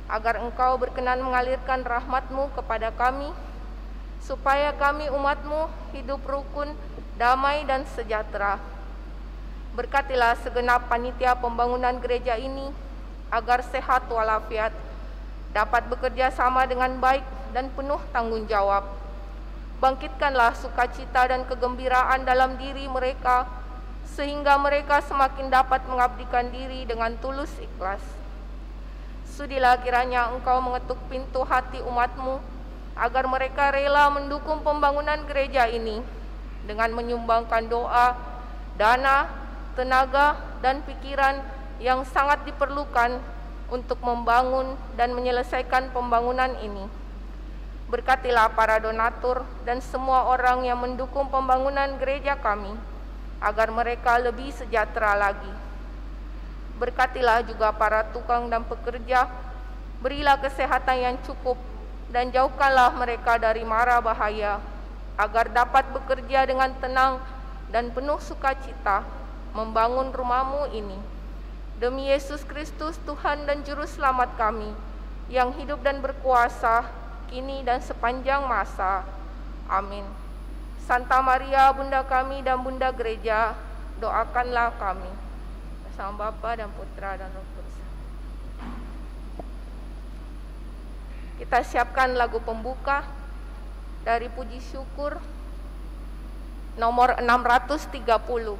agar Engkau berkenan mengalirkan rahmat-Mu kepada kami, supaya kami umat-Mu hidup rukun, damai dan sejahtera. Berkatilah segenap panitia pembangunan gereja ini, agar sehat walafiat, dapat bekerja sama dengan baik dan penuh tanggung jawab. Bangkitkanlah sukacita dan kegembiraan dalam diri mereka, sehingga mereka semakin dapat mengabdikan diri dengan tulus ikhlas. Sudilah kiranya Engkau mengetuk pintu hati umat-Mu, agar mereka rela mendukung pembangunan gereja ini dengan menyumbangkan doa, dana, tenaga, dan pikiran yang sangat diperlukan untuk membangun dan menyelesaikan pembangunan ini. Berkatilah para donatur dan semua orang yang mendukung pembangunan gereja kami, agar mereka lebih sejahtera lagi. Berkatilah juga para tukang dan pekerja, berilah kesehatan yang cukup, dan jauhkanlah mereka dari mara bahaya, agar dapat bekerja dengan tenang dan penuh sukacita membangun rumah-Mu ini. Demi Yesus Kristus, Tuhan dan Juru Selamat kami, yang hidup dan berkuasa, kini dan sepanjang masa. Amin. Santa Maria, Bunda kami dan Bunda Gereja, doakanlah kami. Bersama Bapa dan Putra dan Roh Kudus. Kita siapkan lagu pembuka dari Puji Syukur nomor 630.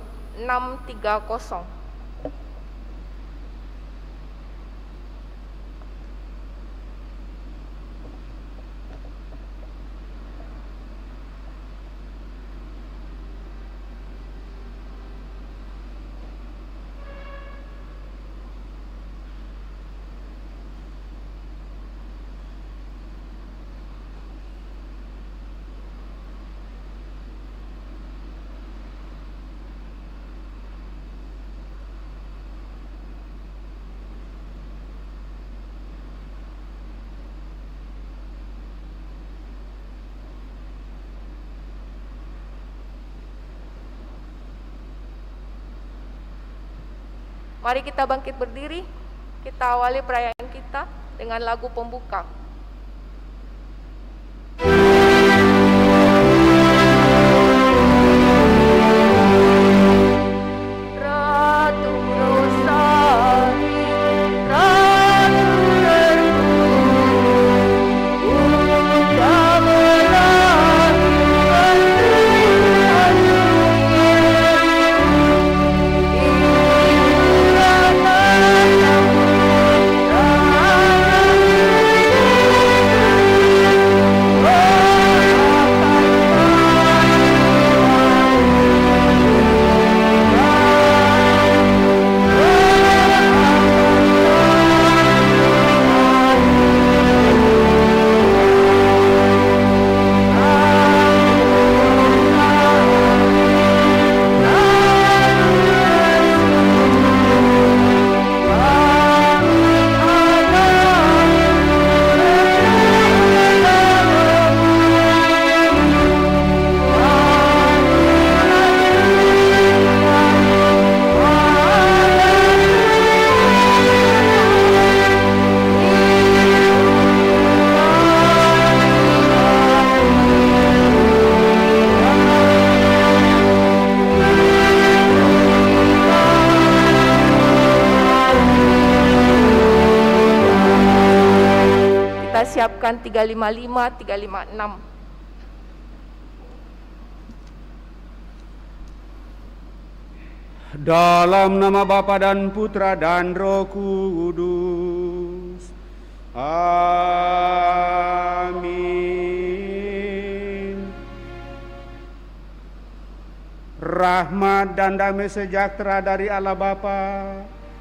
Mari kita bangkit berdiri, kita awali perayaan kita dengan lagu pembuka. Siapkan 355, 356. Dalam nama Bapa dan Putra dan Roh Kudus. Amin. Rahmat dan damai sejahtera dari Allah Bapa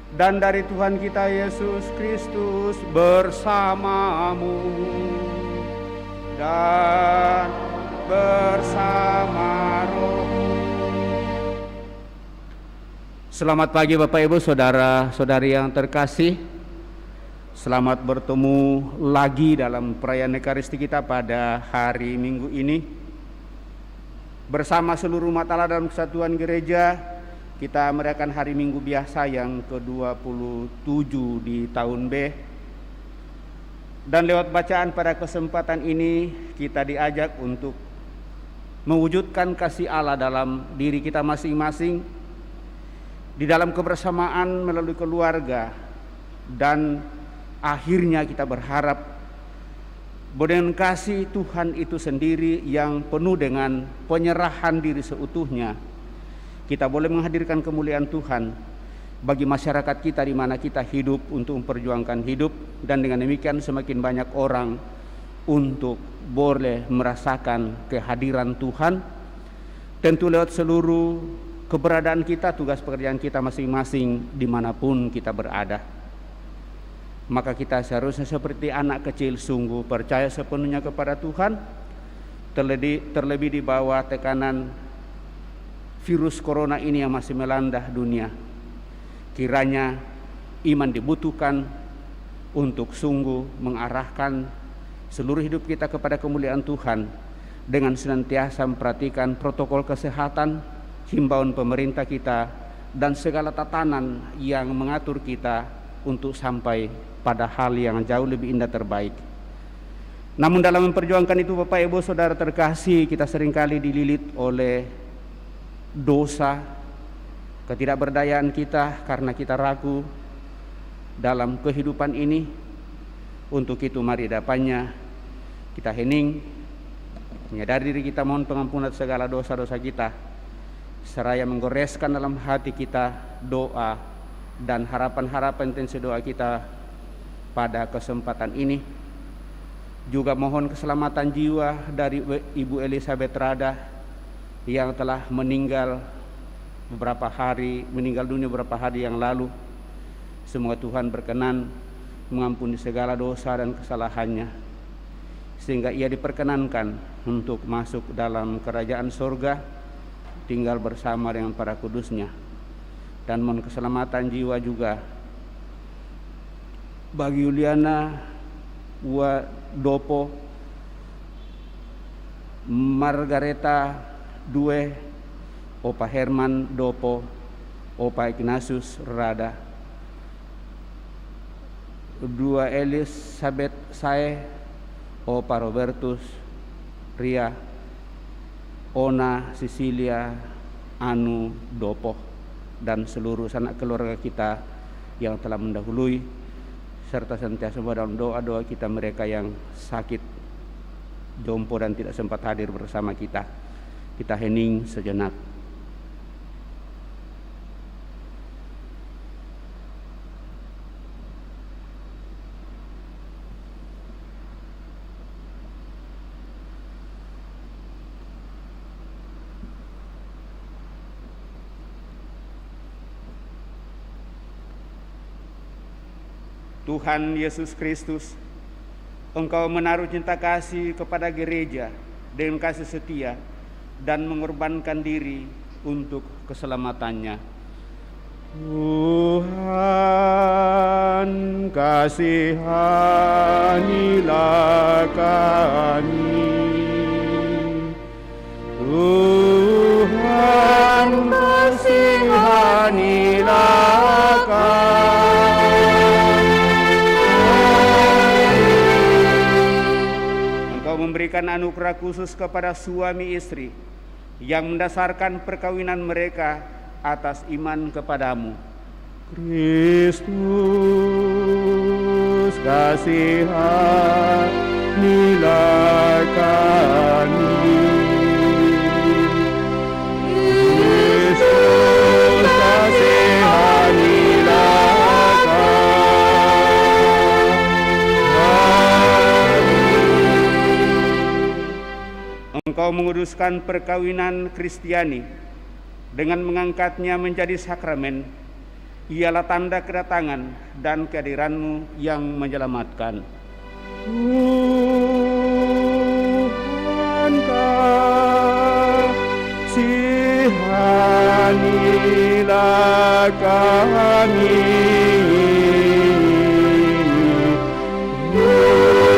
dan dari Tuhan kita Yesus Kristus bersamamu dan bersama rohmu. Selamat pagi Bapak Ibu Saudara-saudari yang terkasih. Selamat bertemu lagi dalam perayaan Ekaristi kita pada hari Minggu ini. Bersama seluruh umat Allah dalam kesatuan gereja, kita merayakan hari Minggu biasa yang ke-27 di tahun B. Dan lewat bacaan pada kesempatan ini kita diajak untuk mewujudkan kasih Allah dalam diri kita masing-masing, di dalam kebersamaan melalui keluarga, dan akhirnya kita berharap bahwa dengan kasih Tuhan itu sendiri yang penuh dengan penyerahan diri seutuhnya, kita boleh menghadirkan kemuliaan Tuhan bagi masyarakat kita di mana kita hidup untuk memperjuangkan hidup, dan dengan demikian semakin banyak orang untuk boleh merasakan kehadiran Tuhan, tentu lewat seluruh keberadaan kita, tugas pekerjaan kita masing-masing dimanapun kita berada. Maka kita seharusnya seperti anak kecil sungguh percaya sepenuhnya kepada Tuhan, terlebih di bawah tekanan virus corona ini yang masih melanda dunia. Kiranya iman dibutuhkan untuk sungguh mengarahkan seluruh hidup kita kepada kemuliaan Tuhan, dengan senantiasa memperhatikan protokol kesehatan, himbauan pemerintah kita, dan segala tatanan yang mengatur kita untuk sampai pada hal yang jauh lebih indah terbaik. Namun dalam memperjuangkan itu, Bapak Ibu Saudara terkasih, kita seringkali dililit oleh dosa, ketidakberdayaan kita karena kita ragu dalam kehidupan ini. Untuk itu mari depannya kita hening, menyadari diri kita, mohon pengampunan segala dosa-dosa kita, seraya menggoreskan dalam hati kita doa dan harapan-harapan intensi doa kita pada kesempatan ini. Juga mohon keselamatan jiwa dari Ibu Elizabeth Rada yang telah meninggal dunia beberapa hari yang lalu. Semoga Tuhan berkenan mengampuni segala dosa dan kesalahannya, sehingga ia diperkenankan untuk masuk dalam kerajaan surga, tinggal bersama dengan para kudusnya. Dan mohon keselamatan jiwa juga bagi Yuliana Dopo, Margareta Due, Opa Herman Dopo, Opa Ignatius Rada, Dua Elizabeth Sae, Opa Robertus Ria, Ona Cecilia Anu Dopo, dan seluruh sanak keluarga kita yang telah mendahului, serta senantiasa dalam doa-doa kita mereka yang sakit, jompo dan tidak sempat hadir bersama kita. Kita hening sejenak. Tuhan Yesus Kristus, Engkau menaruh cinta kasih kepada gereja dengan kasih setia dan mengorbankan diri untuk keselamatannya. Tuhan, kasihanilah kami. Tuhan, kasihanilah kami. Memberikan anugerah khusus kepada suami istri yang mendasarkan perkawinan mereka atas iman kepadamu. Kristus, kasihanilah kami. Kristus, kasihanilah kami. Engkau menguduskan perkawinan Kristiani dengan mengangkatnya menjadi sakramen. Ialah tanda kedatangan dan kehadiran-Mu yang menyelamatkan. Tuhan, kasihanilah kami. Tuhan,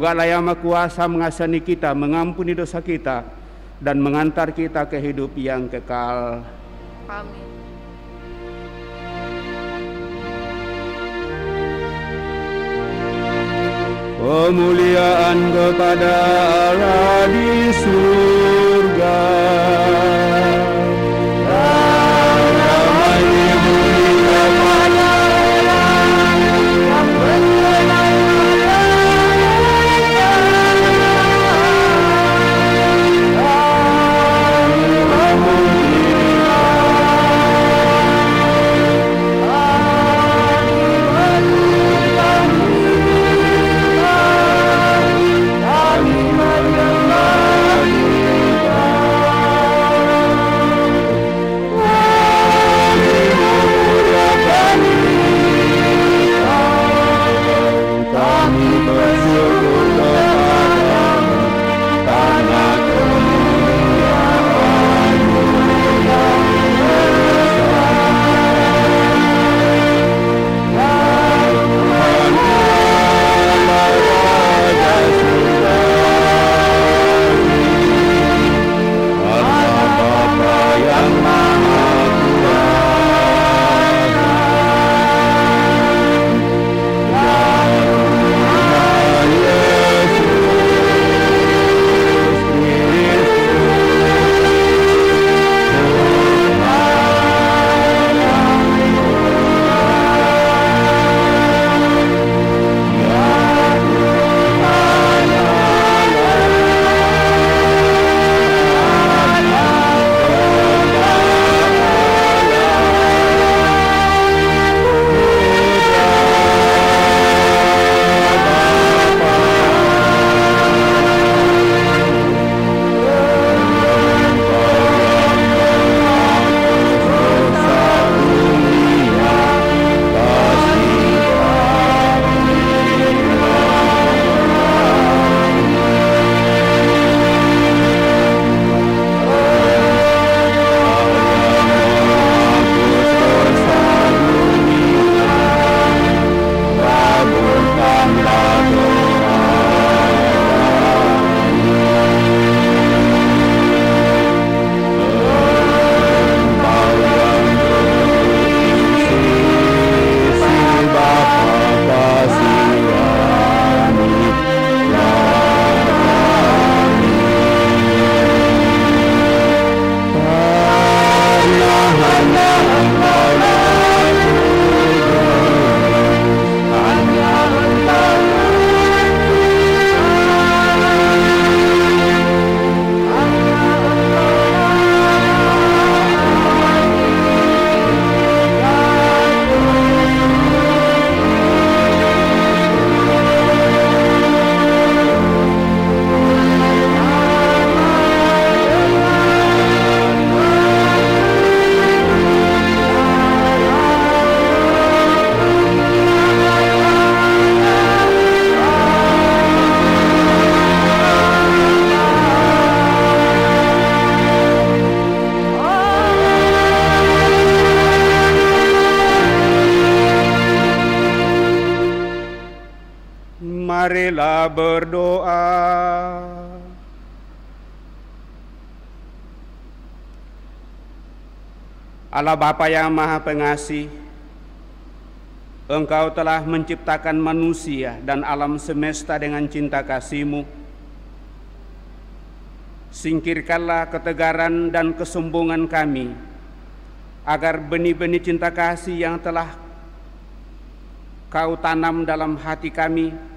Semoga Allah yang Maha Kuasa mengasihani kita, mengampuni dosa kita, dan mengantar kita ke hidup yang kekal. Amin. Kemuliaan kepada Allah di surga. Marilah berdoa. Allah Bapa yang Maha Pengasih, Engkau telah menciptakan manusia dan alam semesta dengan cinta kasih-Mu. Singkirkanlah ketegaran dan kesombongan kami, agar benih-benih cinta kasih yang telah Kau tanam dalam hati kami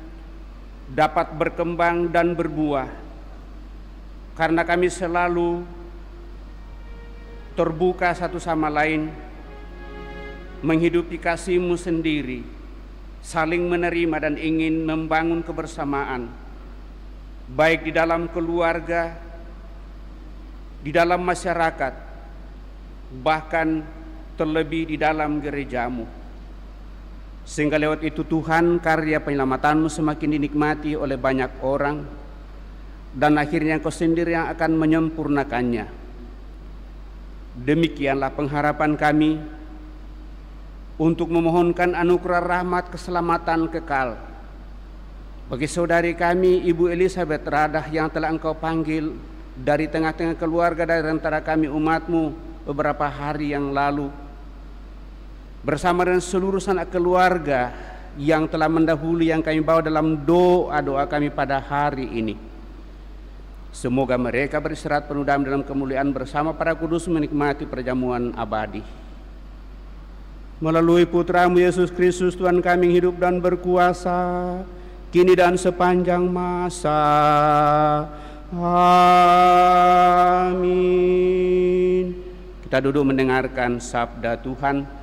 dapat berkembang dan berbuah, karena kami selalu terbuka satu sama lain, menghidupi kasih-Mu sendiri, saling menerima dan ingin membangun kebersamaan, baik di dalam keluarga, di dalam masyarakat, bahkan terlebih di dalam gereja-Mu. Sehingga lewat itu Tuhan, karya penyelamatanmu semakin dinikmati oleh banyak orang, dan akhirnya Engkau sendiri yang akan menyempurnakannya. Demikianlah pengharapan kami untuk memohonkan anugerah rahmat keselamatan kekal Bagi saudari kami Ibu Elizabeth Radah yang telah Engkau panggil dari tengah-tengah keluarga dari antara kami umat-Mu beberapa hari yang lalu, bersama dengan seluruh sanak keluarga yang telah mendahului yang kami bawa dalam doa-doa kami pada hari ini. Semoga mereka beristirahat penuh damai dalam kemuliaan bersama para kudus menikmati perjamuan abadi. Melalui Putra-Mu Yesus Kristus Tuhan kami yang hidup dan berkuasa, kini dan sepanjang masa. Amin. Kita duduk mendengarkan sabda Tuhan.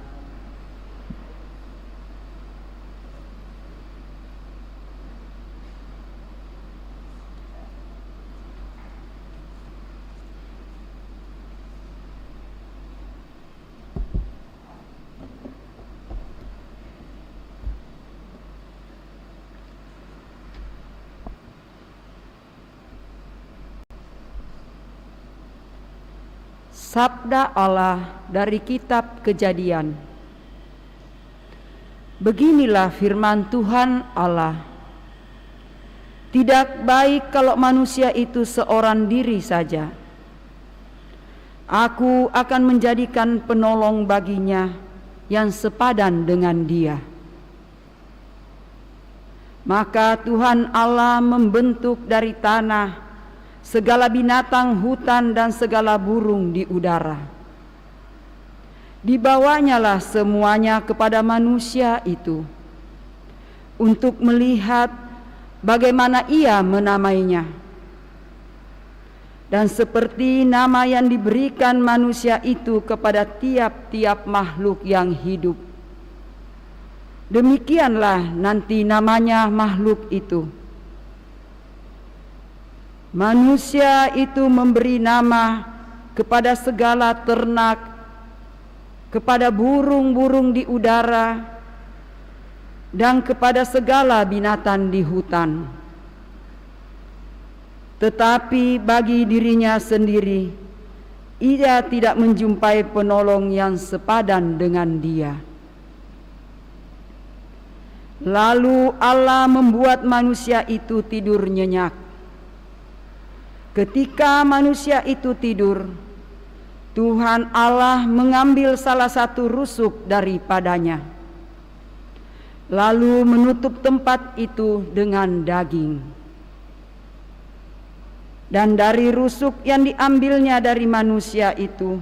Sabda Allah dari kitab Kejadian. Beginilah firman Tuhan Allah. Tidak baik kalau manusia itu seorang diri saja. Aku akan menjadikan penolong baginya yang sepadan dengan dia. Maka Tuhan Allah membentuk dari tanah segala binatang hutan dan segala burung di udara. Dibawanyalah semuanya kepada manusia itu untuk melihat bagaimana ia menamainya. Dan seperti nama yang diberikan manusia itu kepada tiap-tiap makhluk yang hidup, demikianlah nanti namanya makhluk itu. Manusia itu memberi nama kepada segala ternak, kepada burung-burung di udara, dan kepada segala binatang di hutan. Tetapi bagi dirinya sendiri, ia tidak menjumpai penolong yang sepadan dengan dia. Lalu Allah membuat manusia itu tidur nyenyak. Ketika manusia itu tidur, Tuhan Allah mengambil salah satu rusuk daripadanya, lalu menutup tempat itu dengan daging. Dan dari rusuk yang diambilnya dari manusia itu,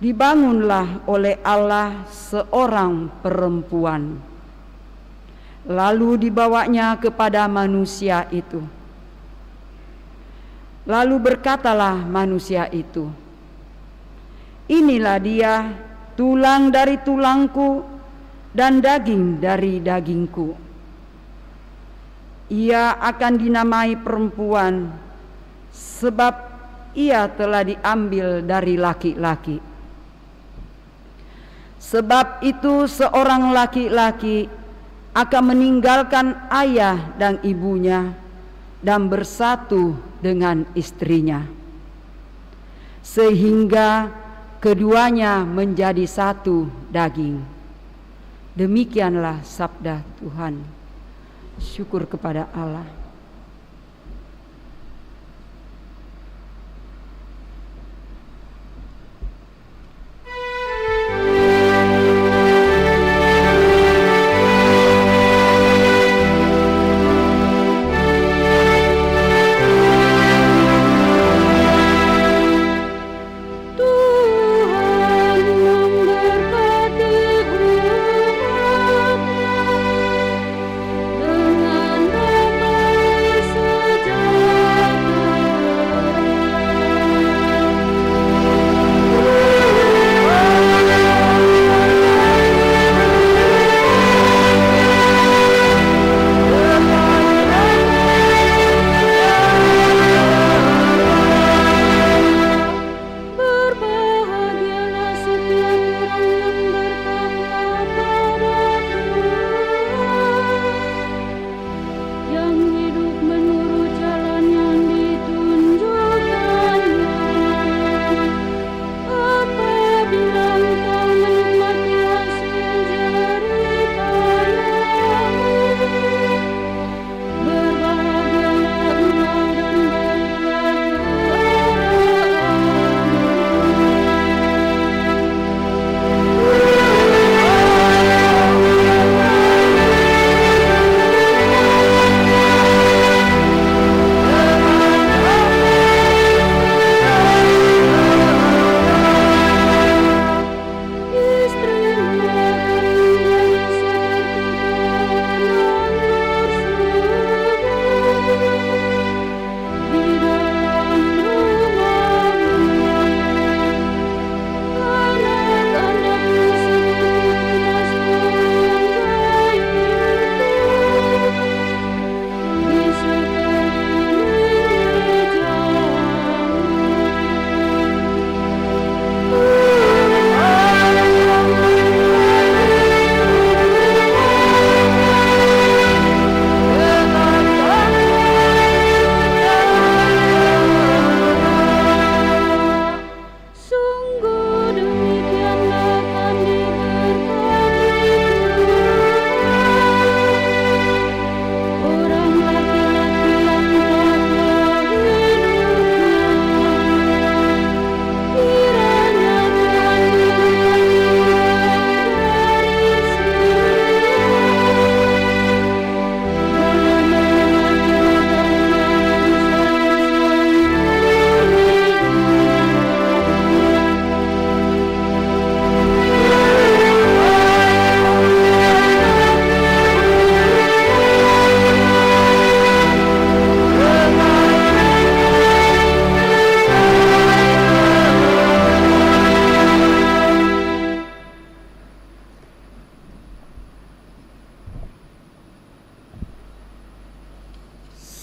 dibangunlah oleh Allah seorang perempuan. Lalu dibawanya kepada manusia itu. Lalu berkatalah manusia itu, inilah dia, tulang dari tulangku dan daging dari dagingku. Ia akan dinamai perempuan, sebab ia telah diambil dari laki-laki. Sebab itu seorang laki-laki akan meninggalkan ayah dan ibunya dan bersatu dengan istrinya, sehingga keduanya menjadi satu daging. Demikianlah sabda Tuhan. Syukur kepada Allah. Dengan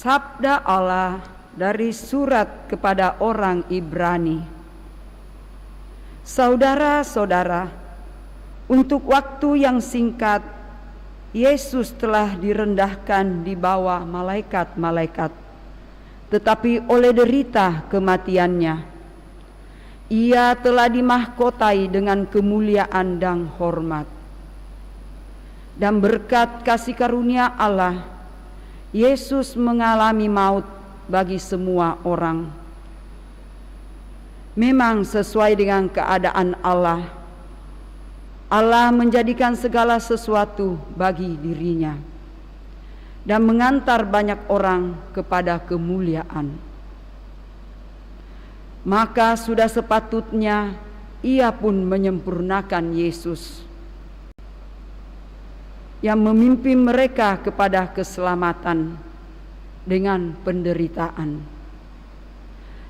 Sabda Allah dari surat kepada orang Ibrani. Saudara-saudara, untuk waktu yang singkat Yesus telah direndahkan di bawah malaikat-malaikat, tetapi oleh derita kematiannya Ia telah dimahkotai dengan kemuliaan dan hormat. Dan berkat kasih karunia Allah, Yesus mengalami maut bagi semua orang. Memang sesuai dengan keadaan Allah, Allah menjadikan segala sesuatu bagi dirinya dan mengantar banyak orang kepada kemuliaan. Maka sudah sepatutnya Ia pun menyempurnakan Yesus yang memimpin mereka kepada keselamatan dengan penderitaan.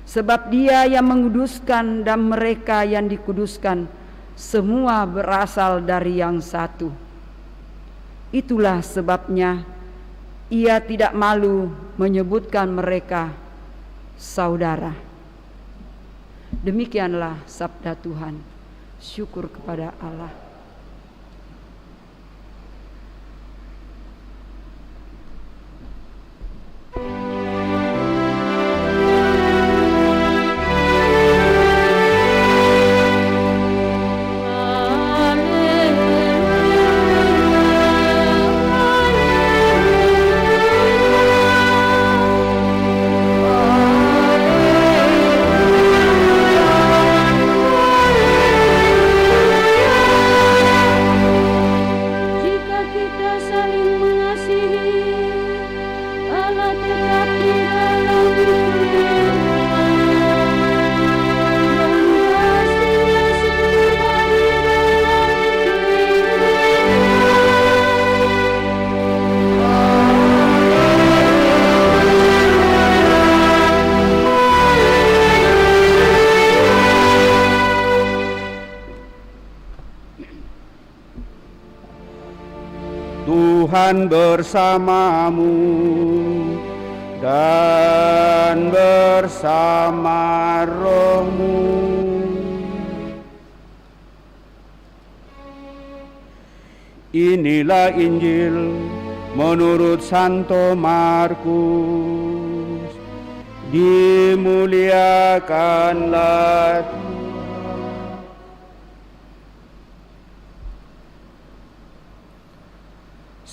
Sebab Dia yang menguduskan dan mereka yang dikuduskan semua berasal dari yang satu. Itulah sebabnya Ia tidak malu menyebutkan mereka saudara. Demikianlah sabda Tuhan. Syukur kepada Allah. Tuhan bersamamu dan bersama rohmu. Inilah Injil menurut Santo Markus. Dimuliakanlah Tuhan.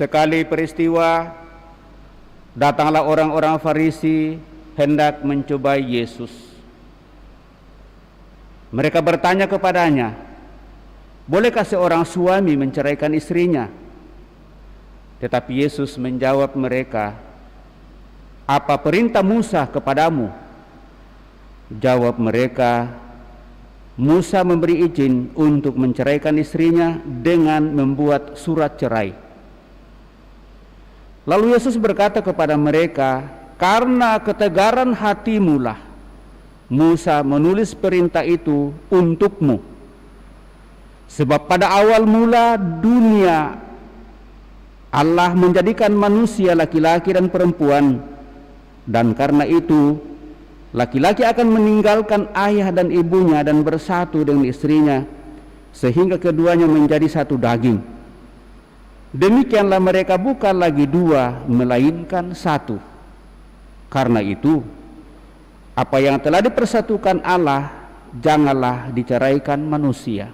Sekali peristiwa, datanglah orang-orang Farisi hendak mencobai Yesus. Mereka bertanya kepadanya, bolehkah seorang suami menceraikan istrinya? Tetapi Yesus menjawab mereka, apa perintah Musa kepadamu? Jawab mereka, Musa memberi izin untuk menceraikan istrinya dengan membuat surat cerai. Lalu Yesus berkata kepada mereka, karena ketegaran hatimulah Musa menulis perintah itu untukmu. Sebab pada awal mula dunia Allah menjadikan manusia laki-laki dan perempuan, dan karena itu laki-laki akan meninggalkan ayah dan ibunya dan bersatu dengan istrinya, sehingga keduanya menjadi satu daging. Demikianlah mereka bukan lagi dua, melainkan satu. Karena itu, apa yang telah dipersatukan Allah, janganlah diceraikan manusia.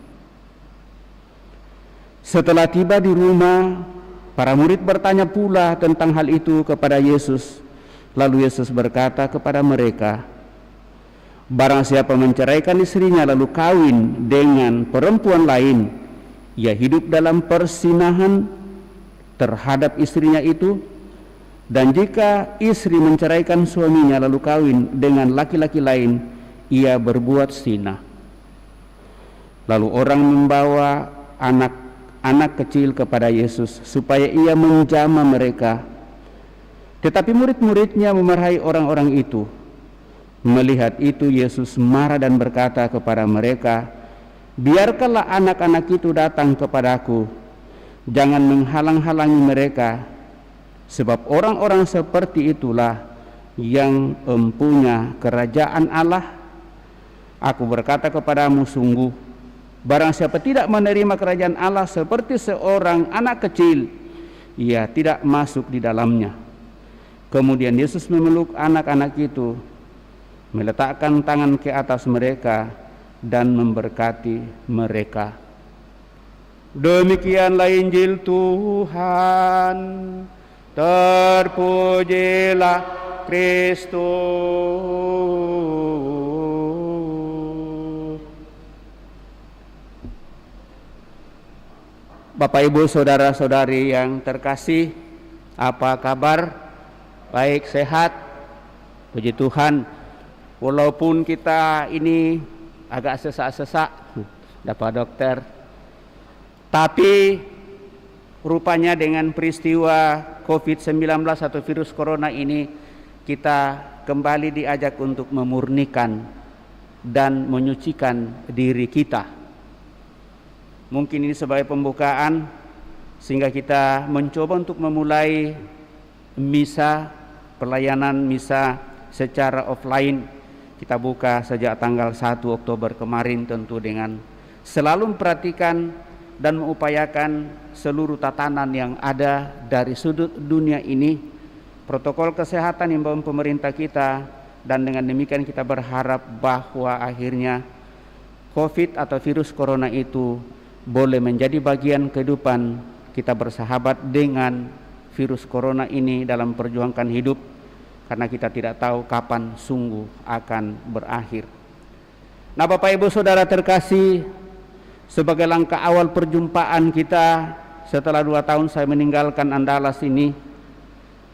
Setelah tiba di rumah, para murid bertanya pula tentang hal itu kepada Yesus. Lalu Yesus berkata kepada mereka, barang siapa menceraikan istrinya lalu kawin dengan perempuan lain, ia hidup dalam persinahan terhadap istrinya itu, dan jika istri menceraikan suaminya lalu kawin dengan laki-laki lain, ia berbuat zina. Lalu orang membawa anak kecil kepada Yesus supaya ia menjamah mereka. Tetapi murid-muridnya memarahi orang-orang itu. Melihat itu Yesus marah dan berkata kepada mereka, biarkanlah anak-anak itu datang kepadaku, jangan menghalang-halangi mereka, sebab orang-orang seperti itulah yang empunya kerajaan Allah, aku berkata kepadamu, sungguh barang siapa tidak menerima kerajaan Allah seperti seorang anak kecil, ia tidak masuk di dalamnya. Kemudian Yesus memeluk anak-anak itu, meletakkan tangan ke atas mereka dan memberkati mereka. Demikianlah Injil Tuhan. Terpujilah Kristus. Bapak Ibu saudara-saudari yang terkasih, apa kabar? Baik, sehat? Puji Tuhan. Walaupun kita ini agak sesak-sesak, dapat dokter, tapi rupanya dengan peristiwa COVID-19 atau virus corona ini, kita kembali diajak untuk memurnikan dan menyucikan diri kita. Mungkin ini sebagai pembukaan, sehingga kita mencoba untuk memulai misa, pelayanan misa secara offline. Kita buka sejak tanggal 1 Oktober kemarin, tentu dengan selalu memperhatikan dan mengupayakan seluruh tatanan yang ada dari sudut dunia ini, protokol kesehatan yang membangun pemerintah kita, dan dengan demikian kita berharap bahwa akhirnya COVID atau virus corona itu boleh menjadi bagian kehidupan kita bersahabat dengan virus corona ini dalam perjuangkan hidup, karena kita tidak tahu kapan sungguh akan berakhir. Nah, Bapak Ibu Saudara terkasih, sebagai langkah awal perjumpaan kita setelah 2 tahun saya meninggalkan Andalas ini,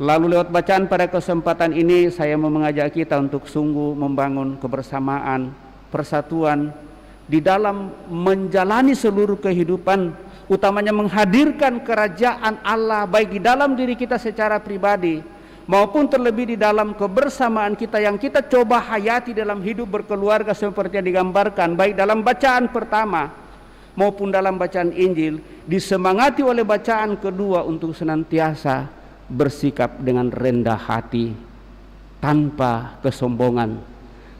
lalu lewat bacaan pada kesempatan ini saya mau mengajak kita untuk sungguh membangun kebersamaan, persatuan di dalam menjalani seluruh kehidupan, utamanya menghadirkan kerajaan Allah baik di dalam diri kita secara pribadi maupun terlebih di dalam kebersamaan kita yang kita coba hayati dalam hidup berkeluarga seperti yang digambarkan baik dalam bacaan pertama maupun dalam bacaan Injil, disemangati oleh bacaan kedua untuk senantiasa bersikap dengan rendah hati, tanpa kesombongan,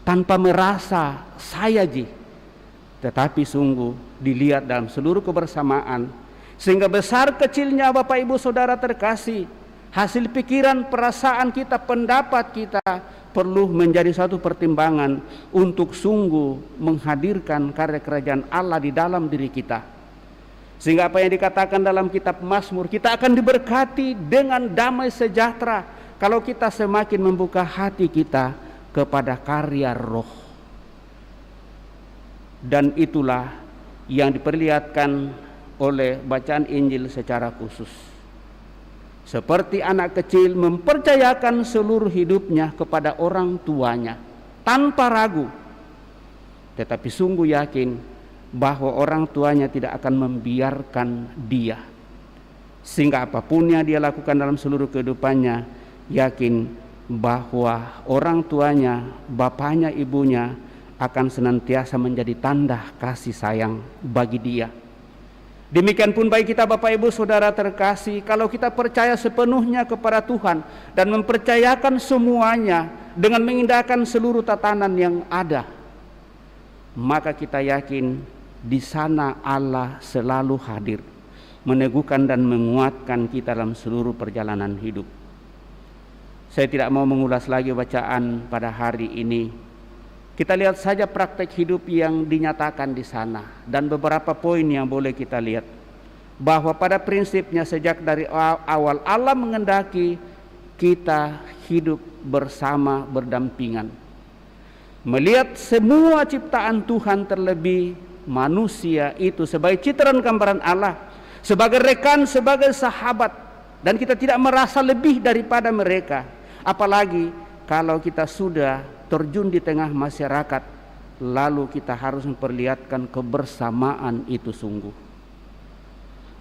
tanpa merasa saya tetapi sungguh dilihat dalam seluruh kebersamaan, sehingga besar kecilnya Bapak Ibu Saudara terkasih, hasil pikiran, perasaan kita, pendapat kita perlu menjadi satu pertimbangan untuk sungguh menghadirkan karya kerajaan Allah di dalam diri kita. Sehingga apa yang dikatakan dalam kitab Mazmur, kita akan diberkati dengan damai sejahtera kalau kita semakin membuka hati kita kepada karya roh. Dan itulah yang diperlihatkan oleh bacaan Injil secara khusus. Seperti anak kecil mempercayakan seluruh hidupnya kepada orang tuanya tanpa ragu, tetapi sungguh yakin bahwa orang tuanya tidak akan membiarkan dia, sehingga apapun yang dia lakukan dalam seluruh kehidupannya, yakin bahwa orang tuanya, bapaknya, ibunya akan senantiasa menjadi tanda kasih sayang bagi dia. Demikian pun bagi kita Bapak Ibu Saudara terkasih, kalau kita percaya sepenuhnya kepada Tuhan dan mempercayakan semuanya dengan mengindahkan seluruh tatanan yang ada, maka kita yakin di sana Allah selalu hadir, meneguhkan dan menguatkan kita dalam seluruh perjalanan hidup. Saya tidak mau mengulas lagi bacaan pada hari ini. Kita lihat saja praktek hidup yang dinyatakan di sana, dan beberapa poin yang boleh kita lihat, bahwa pada prinsipnya sejak dari awal Allah mengendaki kita hidup bersama berdampingan, melihat semua ciptaan Tuhan, terlebih manusia itu sebagai citra gambaran Allah, sebagai rekan, sebagai sahabat, dan kita tidak merasa lebih daripada mereka. Apalagi kalau kita sudah terjun di tengah masyarakat, lalu kita harus memperlihatkan kebersamaan itu sungguh.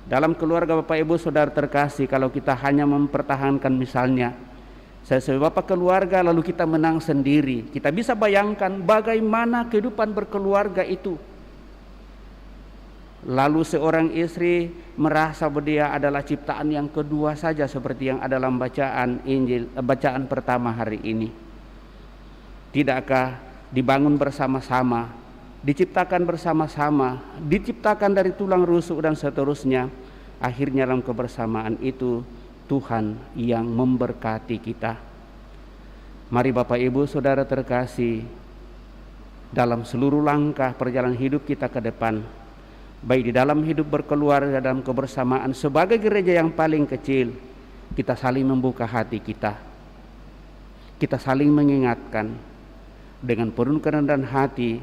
Dalam keluarga Bapak Ibu Saudara terkasih, kalau kita hanya mempertahankan misalnya saya sebagai bapak keluarga lalu kita menang sendiri, kita bisa bayangkan bagaimana kehidupan berkeluarga itu. Lalu seorang istri merasa bahwa dia adalah ciptaan yang kedua saja seperti yang ada dalam bacaan pertama hari ini. Tidakkah dibangun bersama-sama, diciptakan bersama-sama, diciptakan dari tulang rusuk dan seterusnya. Akhirnya dalam kebersamaan itu Tuhan yang memberkati kita. Mari Bapak Ibu Saudara terkasih, dalam seluruh langkah perjalanan hidup kita ke depan, baik di dalam hidup berkeluarga, dalam kebersamaan sebagai gereja yang paling kecil, kita saling membuka hati kita. Kita saling mengingatkan dengan penuh kerendahan hati.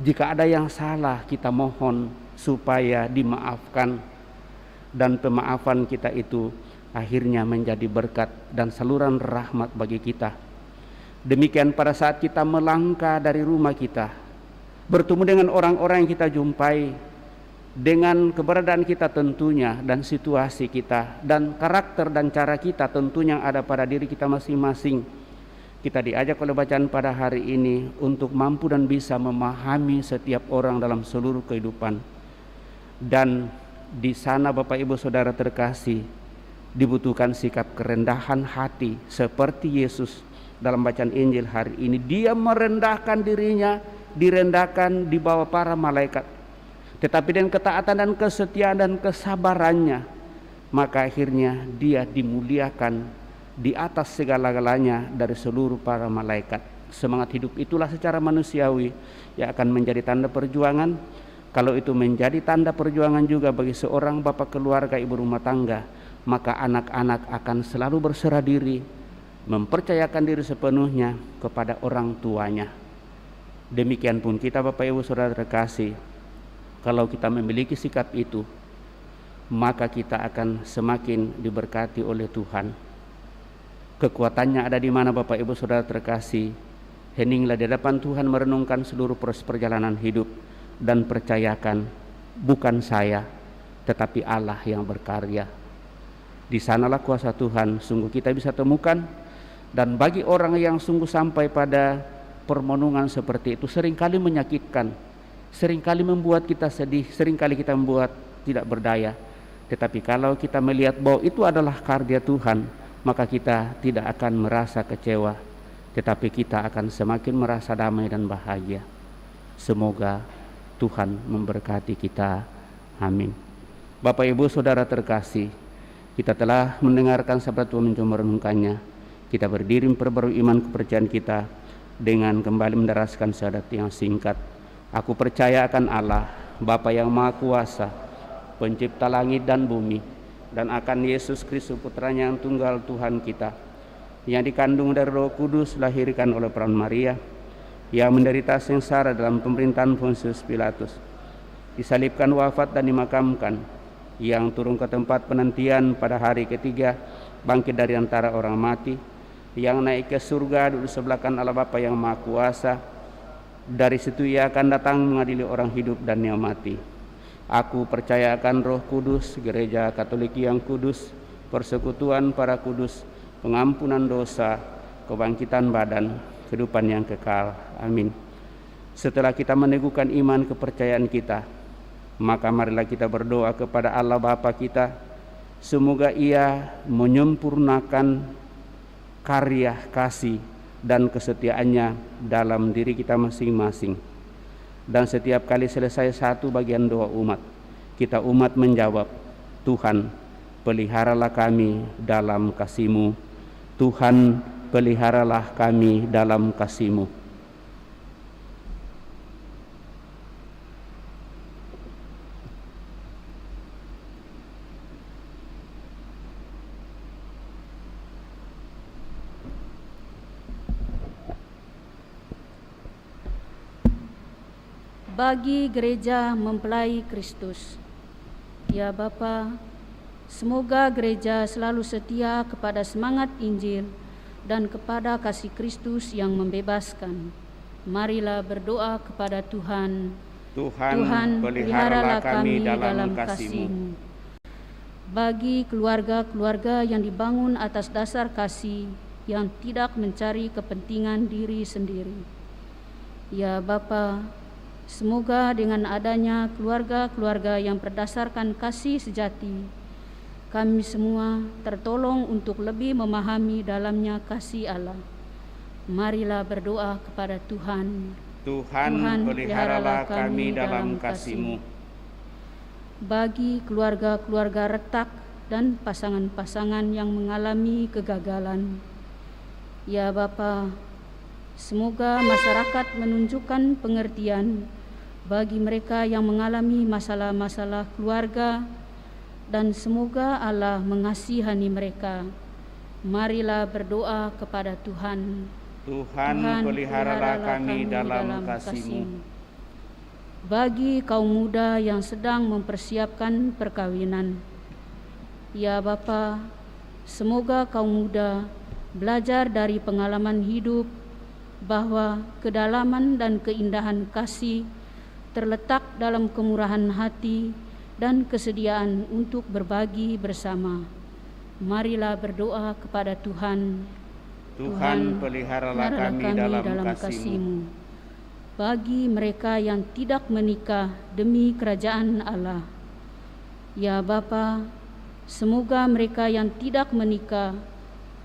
Jika ada yang salah, kita mohon supaya dimaafkan, dan pemaafan kita itu akhirnya menjadi berkat dan saluran rahmat bagi kita. Demikian pada saat kita melangkah dari rumah kita, bertemu dengan orang-orang yang kita jumpai, dengan keberadaan kita tentunya, dan situasi kita, dan karakter dan cara kita tentunya yang ada pada diri kita masing-masing, kita diajak oleh bacaan pada hari ini untuk mampu dan bisa memahami setiap orang dalam seluruh kehidupan. Dan di sana Bapak Ibu Saudara terkasih, dibutuhkan sikap kerendahan hati seperti Yesus dalam bacaan Injil hari ini. Dia merendahkan dirinya, direndahkan di bawah para malaikat, tetapi dengan ketaatan dan kesetiaan dan kesabarannya, maka akhirnya dia dimuliakan di atas segala-galanya dari seluruh para malaikat. Semangat hidup itulah secara manusiawi yang akan menjadi tanda perjuangan. Kalau itu menjadi tanda perjuangan juga bagi seorang bapak keluarga, ibu rumah tangga, maka anak-anak akan selalu berserah diri, mempercayakan diri sepenuhnya kepada orang tuanya. Demikian pun kita Bapak Ibu Saudara terkasih, kalau kita memiliki sikap itu, maka kita akan semakin diberkati oleh Tuhan. Kekuatannya ada di mana Bapak Ibu Saudara terkasih? Heninglah di hadapan Tuhan merenungkan seluruh proses perjalanan hidup dan percayakan bukan saya tetapi Allah yang berkarya. Di sanalah kuasa Tuhan sungguh kita bisa temukan. Dan bagi orang yang sungguh sampai pada permenungan seperti itu, seringkali menyakitkan, seringkali membuat kita sedih, seringkali kita membuat tidak berdaya. Tetapi kalau kita melihat bahwa itu adalah karya Tuhan, maka kita tidak akan merasa kecewa, tetapi kita akan semakin merasa damai dan bahagia. Semoga Tuhan memberkati kita. Amin. Bapak Ibu Saudara terkasih, kita telah mendengarkan sabda Tuhan mencoba merenungkannya. Kita berdiri memperbarui iman kepercayaan kita dengan kembali menderaskan syahadat yang singkat. Aku percaya akan Allah, Bapa yang Maha Kuasa, pencipta langit dan bumi, dan akan Yesus Kristus putranya yang tunggal Tuhan kita, yang dikandung dari Roh Kudus, lahirkan oleh peran Maria, yang menderita sengsara dalam pemerintahan Pontius Pilatus, disalibkan, wafat dan dimakamkan, yang turun ke tempat penantian pada hari ketiga, bangkit dari antara orang mati, yang naik ke surga duduk sebelah kanan Allah Bapa yang Maha Kuasa. Dari situ ia akan datang mengadili orang hidup dan yang mati. Aku percaya akan Roh Kudus, gereja Katolik yang kudus, persekutuan para kudus, pengampunan dosa, kebangkitan badan, kehidupan yang kekal. Amin. Setelah kita meneguhkan iman kepercayaan kita, maka marilah kita berdoa kepada Allah Bapa kita, semoga Ia menyempurnakan karya kasih dan kesetiaannya dalam diri kita masing-masing. Dan setiap kali selesai satu bagian doa umat, kita umat menjawab, Tuhan peliharalah kami dalam kasih-Mu, Tuhan peliharalah kami dalam kasih-Mu. Bagi gereja mempelai Kristus. Ya Bapa, semoga gereja selalu setia kepada semangat Injil dan kepada kasih Kristus yang membebaskan. Marilah berdoa kepada Tuhan. Tuhan, peliharalah kami dalam kasih-Mu. Bagi keluarga-keluarga yang dibangun atas dasar kasih yang tidak mencari kepentingan diri sendiri. Ya Bapa, Semoga dengan adanya keluarga-keluarga yang berdasarkan kasih sejati, kami semua tertolong untuk lebih memahami dalamnya kasih Allah. Marilah berdoa kepada Tuhan. Tuhan, peliharalah kami dalam kasih-Mu. Bagi keluarga-keluarga retak dan pasangan-pasangan yang mengalami kegagalan, ya Bapa, semoga masyarakat menunjukkan pengertian bagi mereka yang mengalami masalah-masalah keluarga, dan semoga Allah mengasihani mereka. Marilah berdoa kepada Tuhan. Tuhan, peliharalah kami dalam kasih-Mu. Bagi kaum muda yang sedang mempersiapkan perkawinan, ya Bapa, semoga kaum muda belajar dari pengalaman hidup bahwa kedalaman dan keindahan kasih terletak dalam kemurahan hati dan kesediaan untuk berbagi bersama. Marilah berdoa kepada Tuhan. Tuhan, peliharalah kami dalam kasih-Mu. Bagi mereka yang tidak menikah demi kerajaan Allah, ya Bapa, semoga mereka yang tidak menikah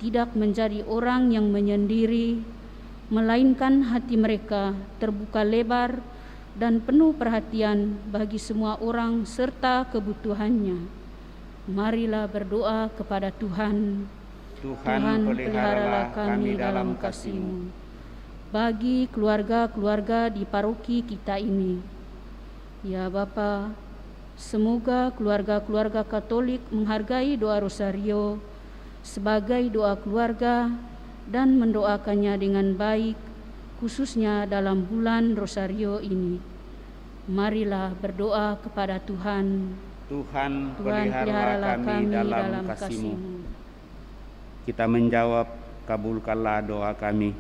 tidak menjadi orang yang menyendiri, melainkan hati mereka terbuka lebar dan penuh perhatian bagi semua orang serta kebutuhannya. Marilah berdoa kepada Tuhan. Tuhan, peliharalah kami dalam kasih-Mu. Bagi keluarga-keluarga di paroki kita ini, ya Bapa, semoga keluarga-keluarga Katolik menghargai doa Rosario sebagai doa keluarga dan mendoakannya dengan baik, khususnya dalam bulan Rosario ini. Marilah berdoa kepada Tuhan. Tuhan, peliharalah kami dalam kasih-Mu. Kita menjawab, kabulkanlah doa kami.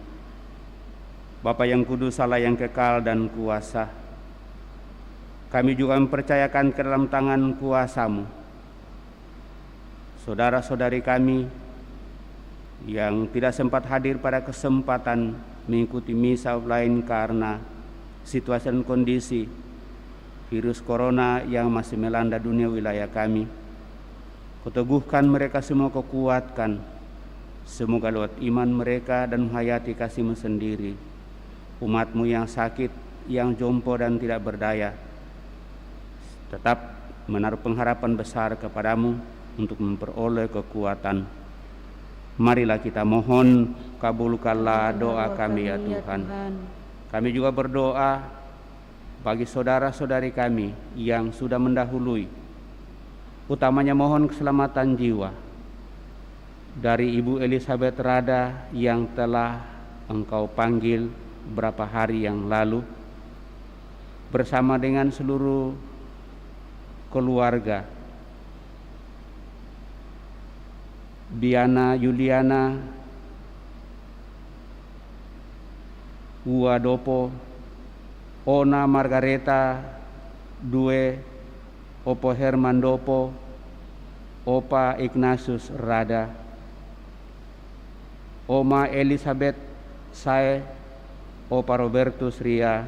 Bapa yang kudus, Allah yang kekal dan kuasa, kami juga mempercayakan ke dalam tangan kuasa-Mu saudara-saudari kami yang tidak sempat hadir pada kesempatan mengikuti misa online karena situasi dan kondisi virus corona yang masih melanda dunia wilayah kami. Kuteguhkan mereka semua, Kau kuatkan, semoga lewat iman mereka dan menghayati kasih-Mu sendiri, umat-Mu yang sakit, yang jompo dan tidak berdaya, tetap menaruh pengharapan besar kepadamu untuk memperoleh kekuatan. Marilah kita mohon, kabulkanlah doa kami ya Tuhan. Kami juga berdoa bagi saudara-saudari kami yang sudah mendahului, utamanya mohon keselamatan jiwa dari Ibu Elizabeth Rada yang telah Engkau panggil berapa hari yang lalu bersama dengan seluruh keluarga. Biana Yuliana, Ua Dopo, Ona Margareta Due, Opo Herman Dopo, Opa Ignatius Rada, Oma Elizabeth Sae, Opa Robertus Ria,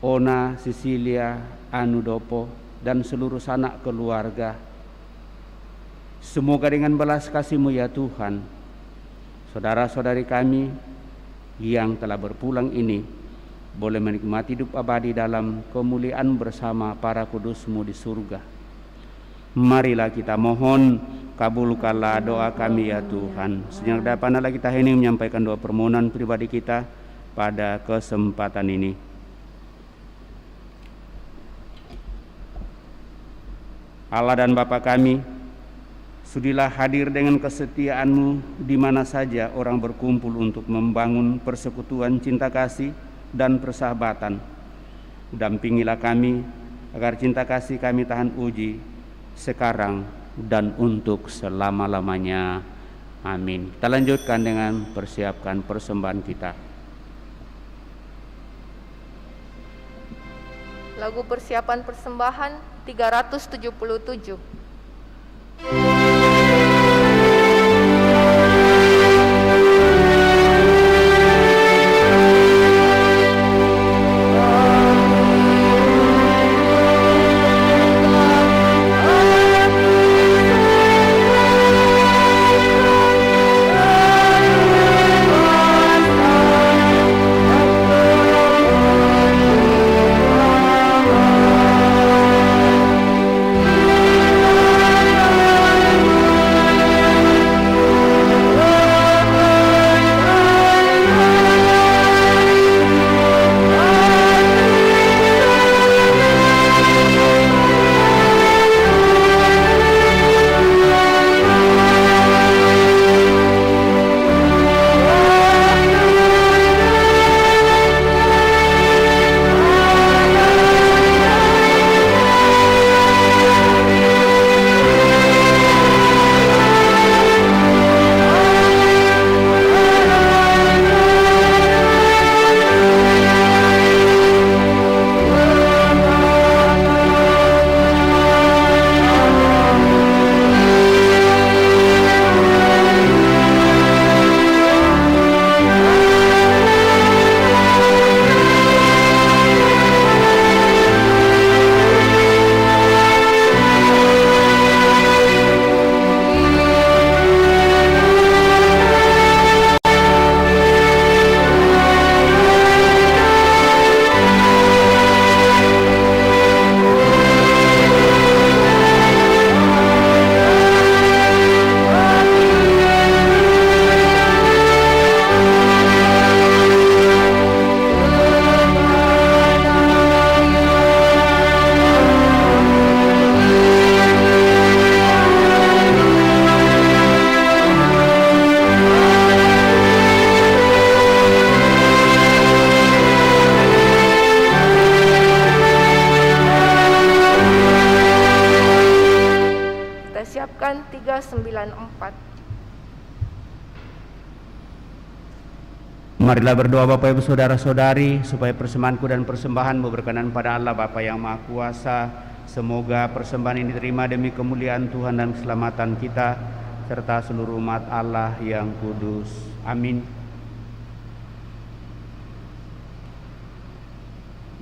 Ona Cecilia Anudopo, dan seluruh sanak keluarga. Semoga dengan belas kasih-Mu ya Tuhan, saudara-saudari kami yang telah berpulang ini boleh menikmati hidup abadi dalam kemuliaan bersama para kudus-Mu di surga. Marilah kita mohon, kabulkanlah doa kami ya Tuhan. Sejenak dapanlah kita hening menyampaikan doa permohonan pribadi kita pada kesempatan ini. Allah dan Bapa kami, sudilah hadir dengan kesetiaan-Mu di mana saja orang berkumpul untuk membangun persekutuan cinta kasih dan persahabatan. Dampingilah kami agar cinta kasih kami tahan uji sekarang dan untuk selama-lamanya. Amin. Kita lanjutkan dengan persiapkan persembahan kita. Lagu persiapan persembahan 377. Kebaikan 394. Marilah berdoa Bapak Ibu Saudara-saudari, supaya persembahanku dan persembahanmu berkenan pada Allah Bapa yang Maha Kuasa. Semoga persembahan ini diterima demi kemuliaan Tuhan dan keselamatan kita, serta seluruh umat Allah yang kudus. Amin.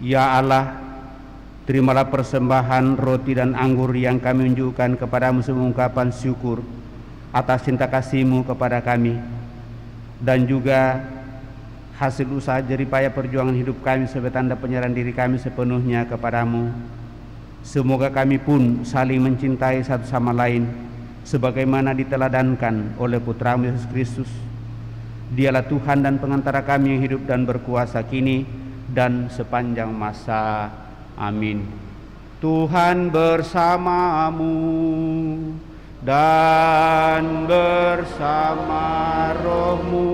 Ya Allah, terimalah persembahan roti dan anggur yang kami unjukkan kepadamu sebagai ungkapan syukur atas cinta kasih-Mu kepada kami, dan juga hasil usaha jeripaya perjuangan hidup kami sebagai tanda penyerahan diri kami sepenuhnya kepadamu. Semoga kami pun saling mencintai satu sama lain sebagaimana diteladankan oleh Putra-Mu Yesus Kristus. Dialah Tuhan dan pengantara kami yang hidup dan berkuasa kini dan sepanjang masa. Amin. Tuhan bersamamu dan bersama rohmu.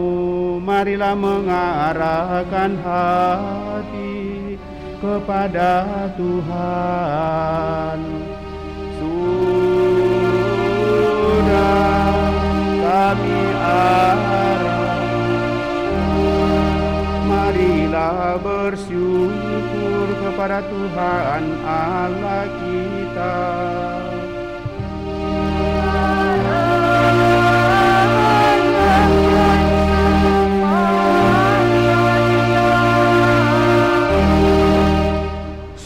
Marilah mengarahkan hati kepada Tuhan. Sudah kami arah, marilah bersyukur kepada Tuhan Allah kita.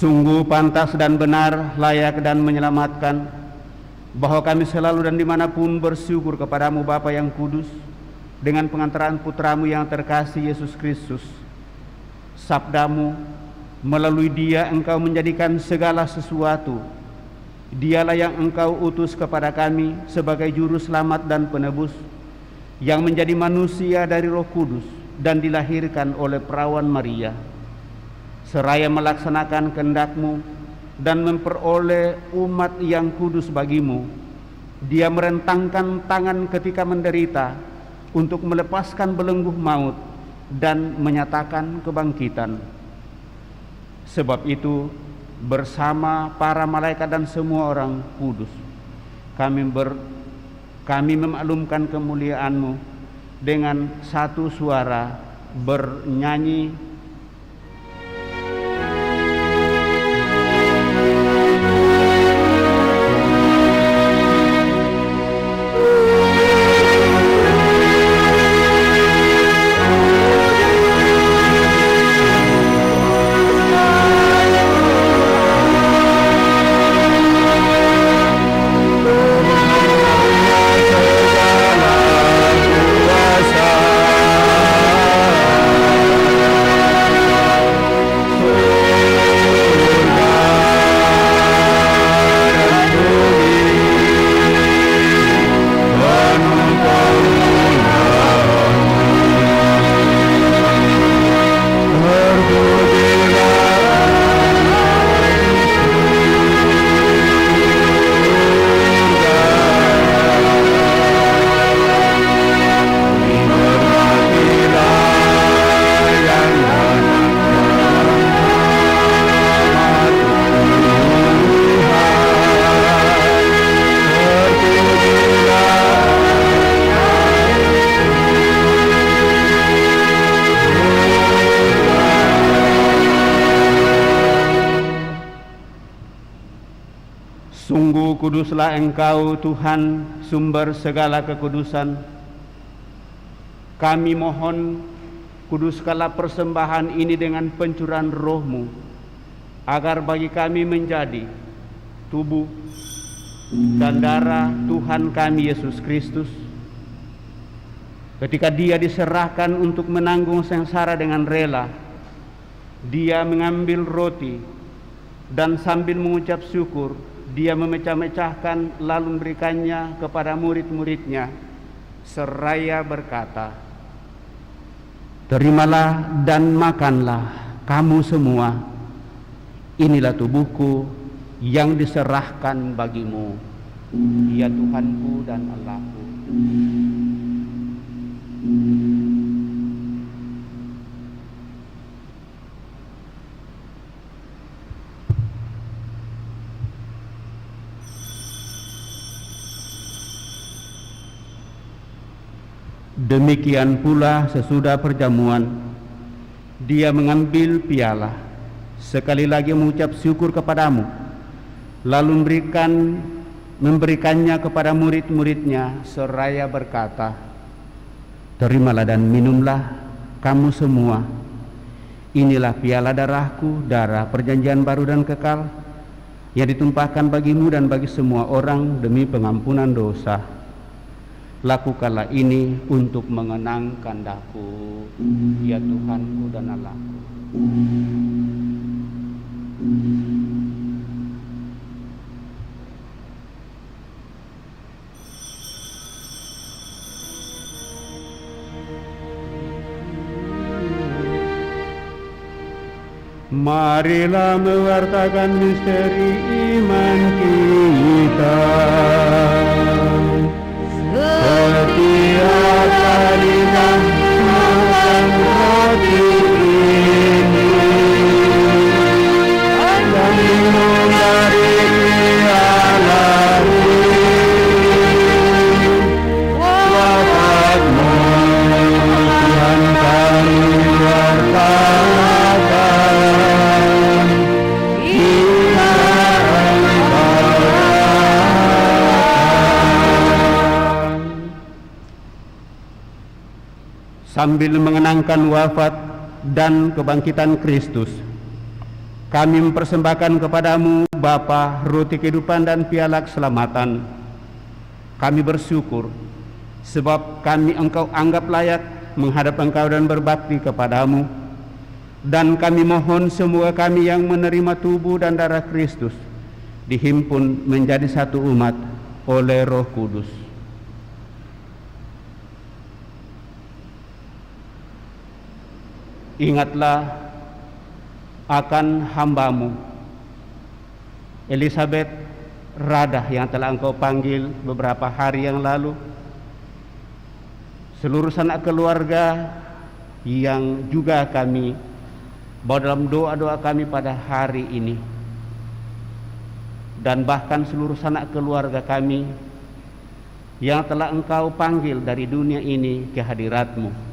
Sungguh pantas dan benar, layak dan menyelamatkan, bahwa kami selalu dan dimanapun bersyukur kepadamu Bapa yang kudus, dengan pengantaran Putra-Mu yang terkasih Yesus Kristus. Sabda-Mu, melalui Dia Engkau menjadikan segala sesuatu. Dialah yang Engkau utus kepada kami sebagai juru selamat dan penebus, yang menjadi manusia dari Roh Kudus dan dilahirkan oleh perawan Maria. Seraya melaksanakan kehendak-Mu dan memperoleh umat yang kudus bagi-Mu, Dia merentangkan tangan ketika menderita untuk melepaskan belenggu maut dan menyatakan kebangkitan. Sebab itu, bersama para malaikat dan semua orang kudus, kami memaklumkan kemuliaan-Mu dengan satu suara bernyanyi, Sungguh kuduslah Engkau Tuhan, sumber segala kekudusan. Kami mohon, kuduskanlah persembahan ini dengan pencurahan Roh-Mu, agar bagi kami menjadi tubuh dan darah Tuhan kami Yesus Kristus. Ketika Dia diserahkan untuk menanggung sengsara dengan rela, Dia mengambil roti dan sambil mengucap syukur, Dia memecah-mecahkan lalu memberikannya kepada murid-muridnya seraya berkata, "Terimalah dan makanlah kamu semua, inilah tubuhku yang diserahkan bagimu. Dia Tuhanku dan Allahku." Demikian pula sesudah perjamuan, dia mengambil piala, sekali lagi mengucap syukur kepadamu, lalu memberikannya kepada murid-muridnya seraya berkata, "Terimalah dan minumlah kamu semua. Inilah piala darahku, darah perjanjian baru dan kekal, yang ditumpahkan bagimu dan bagi semua orang demi pengampunan dosa. Lakukanlah ini untuk mengenangkan daku, ya Tuhanku dan Allahku." Marilah mewartakan misteri iman kita. Setiap kali kami makan roti ini dan minum dari piala ini, wafatmu Tuhan kami wartakan. Sambil mengenangkan wafat dan kebangkitan Kristus, kami mempersembahkan kepadamu Bapa roti kehidupan dan piala keselamatan. Kami bersyukur sebab kami Engkau anggap layak menghadap Engkau dan berbakti kepadamu. Dan kami mohon semua kami yang menerima tubuh dan darah Kristus dihimpun menjadi satu umat oleh Roh Kudus. Ingatlah akan hambamu Elizabeth Radah yang telah Engkau panggil beberapa hari yang lalu, seluruh sanak keluarga yang juga kami bawa dalam doa-doa kami pada hari ini, dan bahkan seluruh sanak keluarga kami yang telah Engkau panggil dari dunia ini ke hadirat-Mu.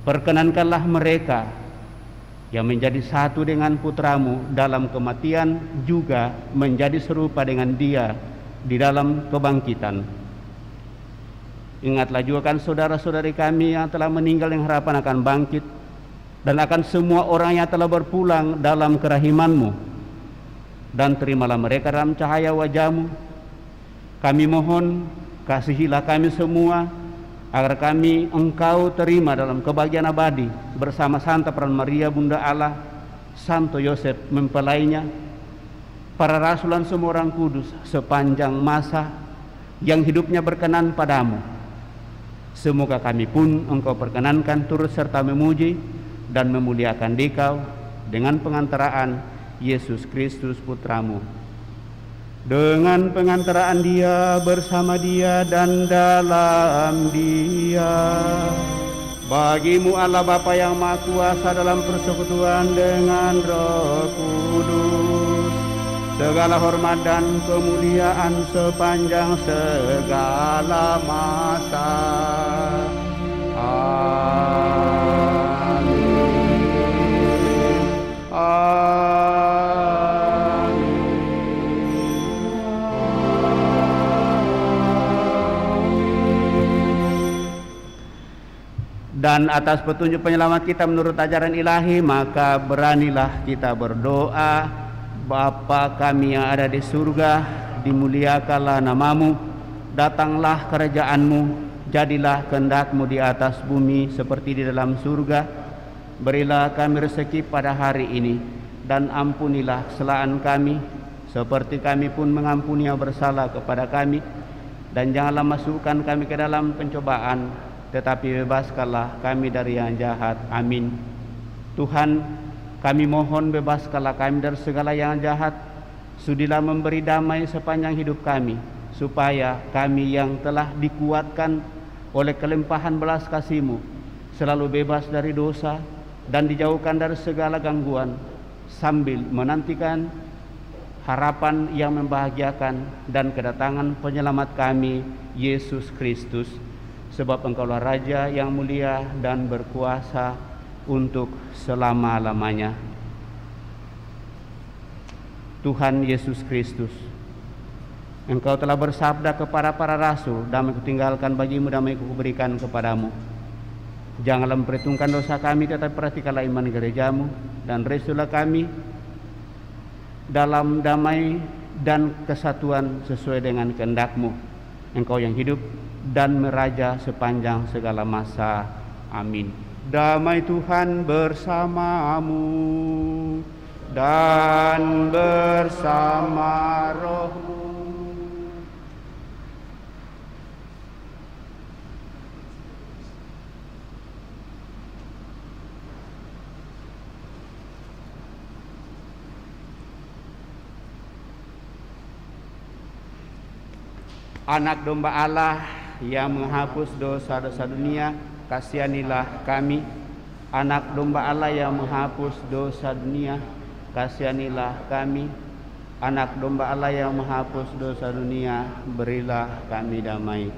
Perkenankanlah mereka yang menjadi satu dengan putra-Mu dalam kematian juga menjadi serupa dengan Dia di dalam kebangkitan. Ingatlah juga kan saudara-saudari kami yang telah meninggal yang harapan akan bangkit, dan akan semua orang yang telah berpulang dalam kerahiman-Mu, dan terimalah mereka dalam cahaya wajah-Mu. Kami mohon, kasihilah kami semua, agar kami Engkau terima dalam kebahagiaan abadi bersama Santa Peran Maria Bunda Allah, Santo Yosef mempelainya, para rasul dan semua orang kudus sepanjang masa yang hidupnya berkenan padamu. Semoga kami pun Engkau perkenankan turut serta memuji dan memuliakan Dikau dengan pengantaraan Yesus Kristus Putra-Mu. Dengan pengantaraan Dia, bersama Dia, dan dalam Dia, bagimu Allah Bapa yang Maha Kuasa dalam persekutuan dengan Roh Kudus, segala hormat dan kemuliaan sepanjang segala masa. Amin. Amin. Dan atas petunjuk penyelamat kita menurut ajaran ilahi, maka beranilah kita berdoa. Bapa kami yang ada di surga, dimuliakanlah namamu, datanglah kerajaan-Mu, jadilah kehendak-Mu di atas bumi seperti di dalam surga. Berilah kami rezeki pada hari ini, dan ampunilah kesalahan kami, seperti kami pun mengampuni yang bersalah kepada kami. Dan janganlah masukkan kami ke dalam pencobaan, tetapi bebaskanlah kami dari yang jahat. Amin. Tuhan, kami mohon bebaskanlah kami dari segala yang jahat. Sudilah memberi damai sepanjang hidup kami, supaya kami yang telah dikuatkan oleh kelimpahan belas kasih-Mu selalu bebas dari dosa dan dijauhkan dari segala gangguan, sambil menantikan harapan yang membahagiakan dan kedatangan penyelamat kami, Yesus Kristus. sebab Engkaulah Raja yang mulia dan berkuasa untuk selama-lamanya. Tuhan Yesus Kristus, Engkau telah bersabda kepada para rasul, damai kutinggalkan bagimu, damai kuberikan kepadamu. Janganlah memperhitungkan dosa kami, tetapi perhatikanlah iman gerejamu, dan restulah kami dalam damai dan kesatuan sesuai dengan kehendak-Mu. Engkau yang hidup dan meraja sepanjang segala masa. Amin. Damai Tuhan bersamamu dan bersama rohmu. Anak domba Allah yang menghapus dosa-dosa dunia, kasihanilah kami. Anak domba Allah yang menghapus dosa dunia, kasihanilah kami. Anak domba Allah yang menghapus dosa dunia, berilah kami damai.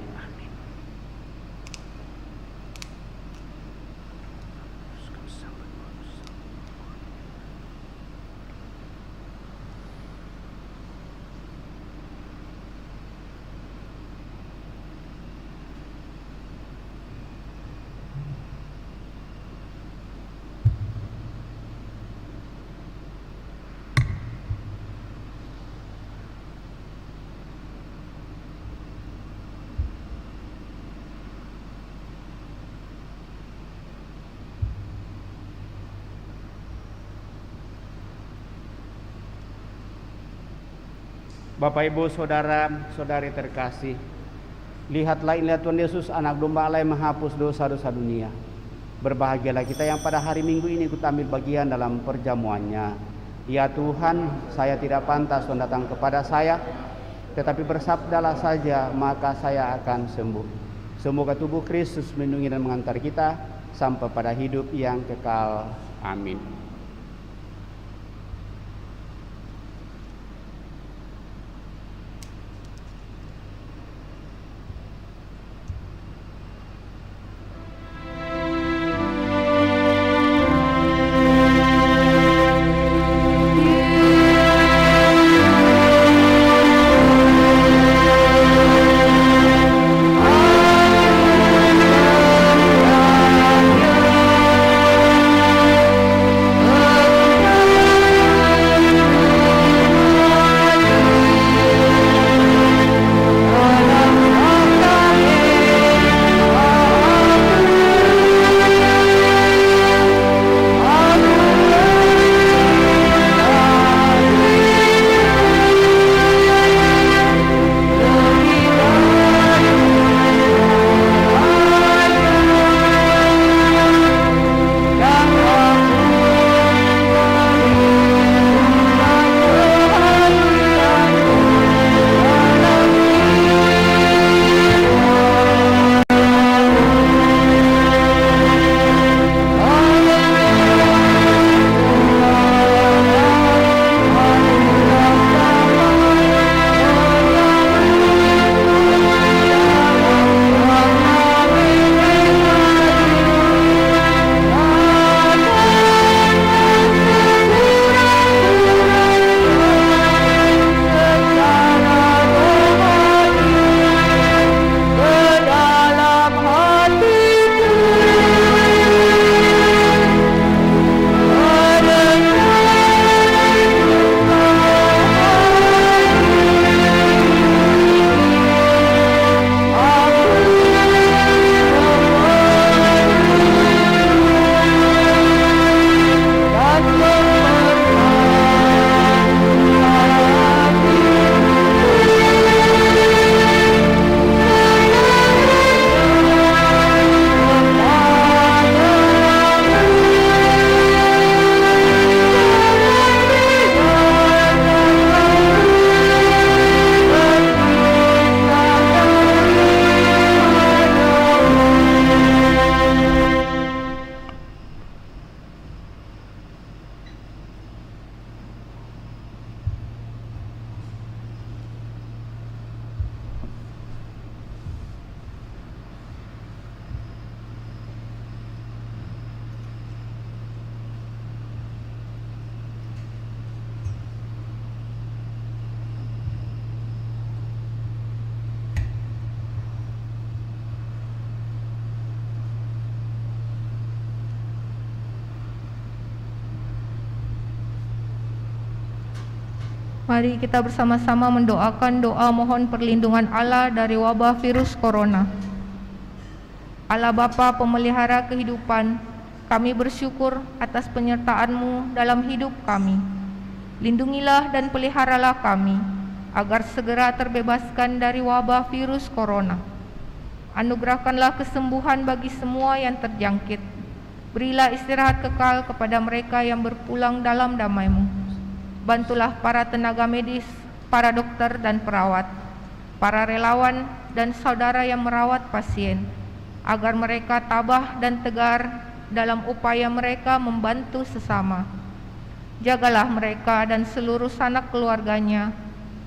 Bapak, Ibu, Saudara, Saudari terkasih, lihatlah inilah Tuhan Yesus, anak domba Allah yang menghapus dosa-dosa dunia. Berbahagialah kita yang pada hari Minggu ini ikut ambil bagian dalam perjamuannya. Ya Tuhan, saya tidak pantas Tuhan datang kepada saya, tetapi bersabdalah saja maka saya akan sembuh. Semoga tubuh Kristus melindungi dan mengantar kita sampai pada hidup yang kekal. Amin. Mari kita bersama-sama mendoakan doa mohon perlindungan Allah dari wabah virus corona. Allah Bapa pemelihara kehidupan, kami bersyukur atas penyertaan-Mu dalam hidup kami. Lindungilah dan peliharalah kami, agar segera terbebaskan dari wabah virus corona. Anugerahkanlah kesembuhan bagi semua yang terjangkit. Berilah istirahat kekal kepada mereka yang berpulang dalam damai-Mu. Bantulah para tenaga medis, para dokter dan perawat, para relawan dan saudara yang merawat pasien, agar mereka tabah dan tegar dalam upaya mereka membantu sesama. Jagalah mereka dan seluruh sanak keluarganya,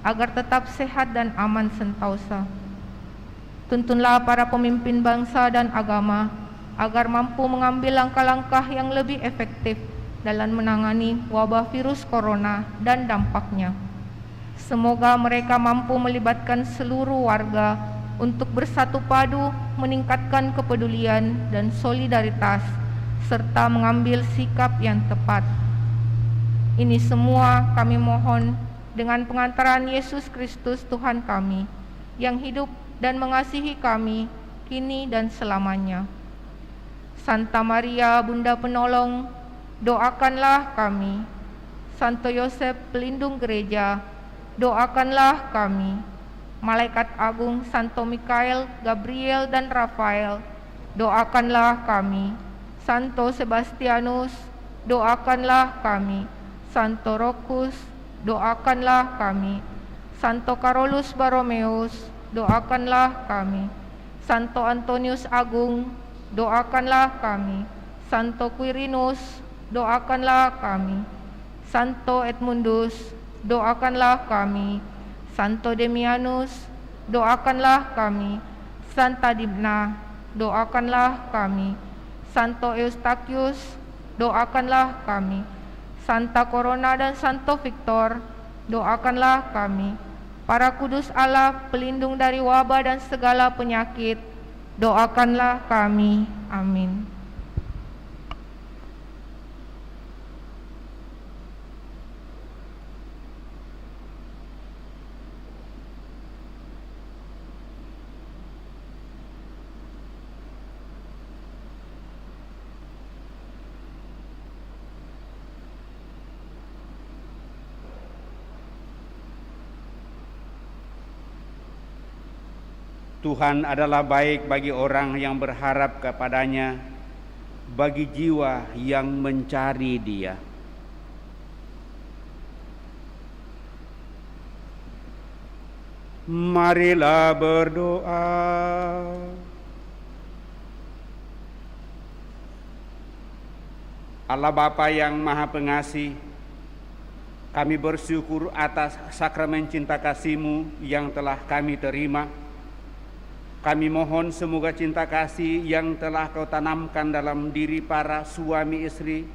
agar tetap sehat dan aman sentosa. Tuntunlah para pemimpin bangsa dan agama, agar mampu mengambil langkah-langkah yang lebih efektif dalam menangani wabah virus corona dan dampaknya. Semoga mereka mampu melibatkan seluruh warga untuk bersatu padu, meningkatkan kepedulian dan solidaritas, serta mengambil sikap yang tepat. Ini semua kami mohon dengan pengantaran Yesus Kristus Tuhan kami, yang hidup dan mengasihi kami kini dan selamanya. Santa Maria, Bunda Penolong, doakanlah kami. Santo Yosef, pelindung gereja, doakanlah kami. Malaikat agung Santo Mikael, Gabriel, dan Rafael, doakanlah kami. Santo Sebastianus, doakanlah kami. Santo Rokus, doakanlah kami. Santo Carolus Borromeus, doakanlah kami. Santo Antonius Agung, doakanlah kami. Santo Quirinus, doakanlah kami. Santo Edmundus, doakanlah kami. Santo Demianus, doakanlah kami. Santa Dimna, doakanlah kami. Santo Eustachius, doakanlah kami. Santa Corona dan Santo Victor, doakanlah kami. Para kudus Allah, pelindung dari wabah dan segala penyakit, doakanlah kami. Amin. Tuhan adalah baik bagi orang yang berharap kepadanya, bagi jiwa yang mencari Dia. Marilah berdoa. Allah Bapa yang Maha Pengasih, kami bersyukur atas sakramen cinta kasih-Mu yang telah kami terima. Kami mohon semoga cinta kasih yang telah Kau tanamkan dalam diri para suami istri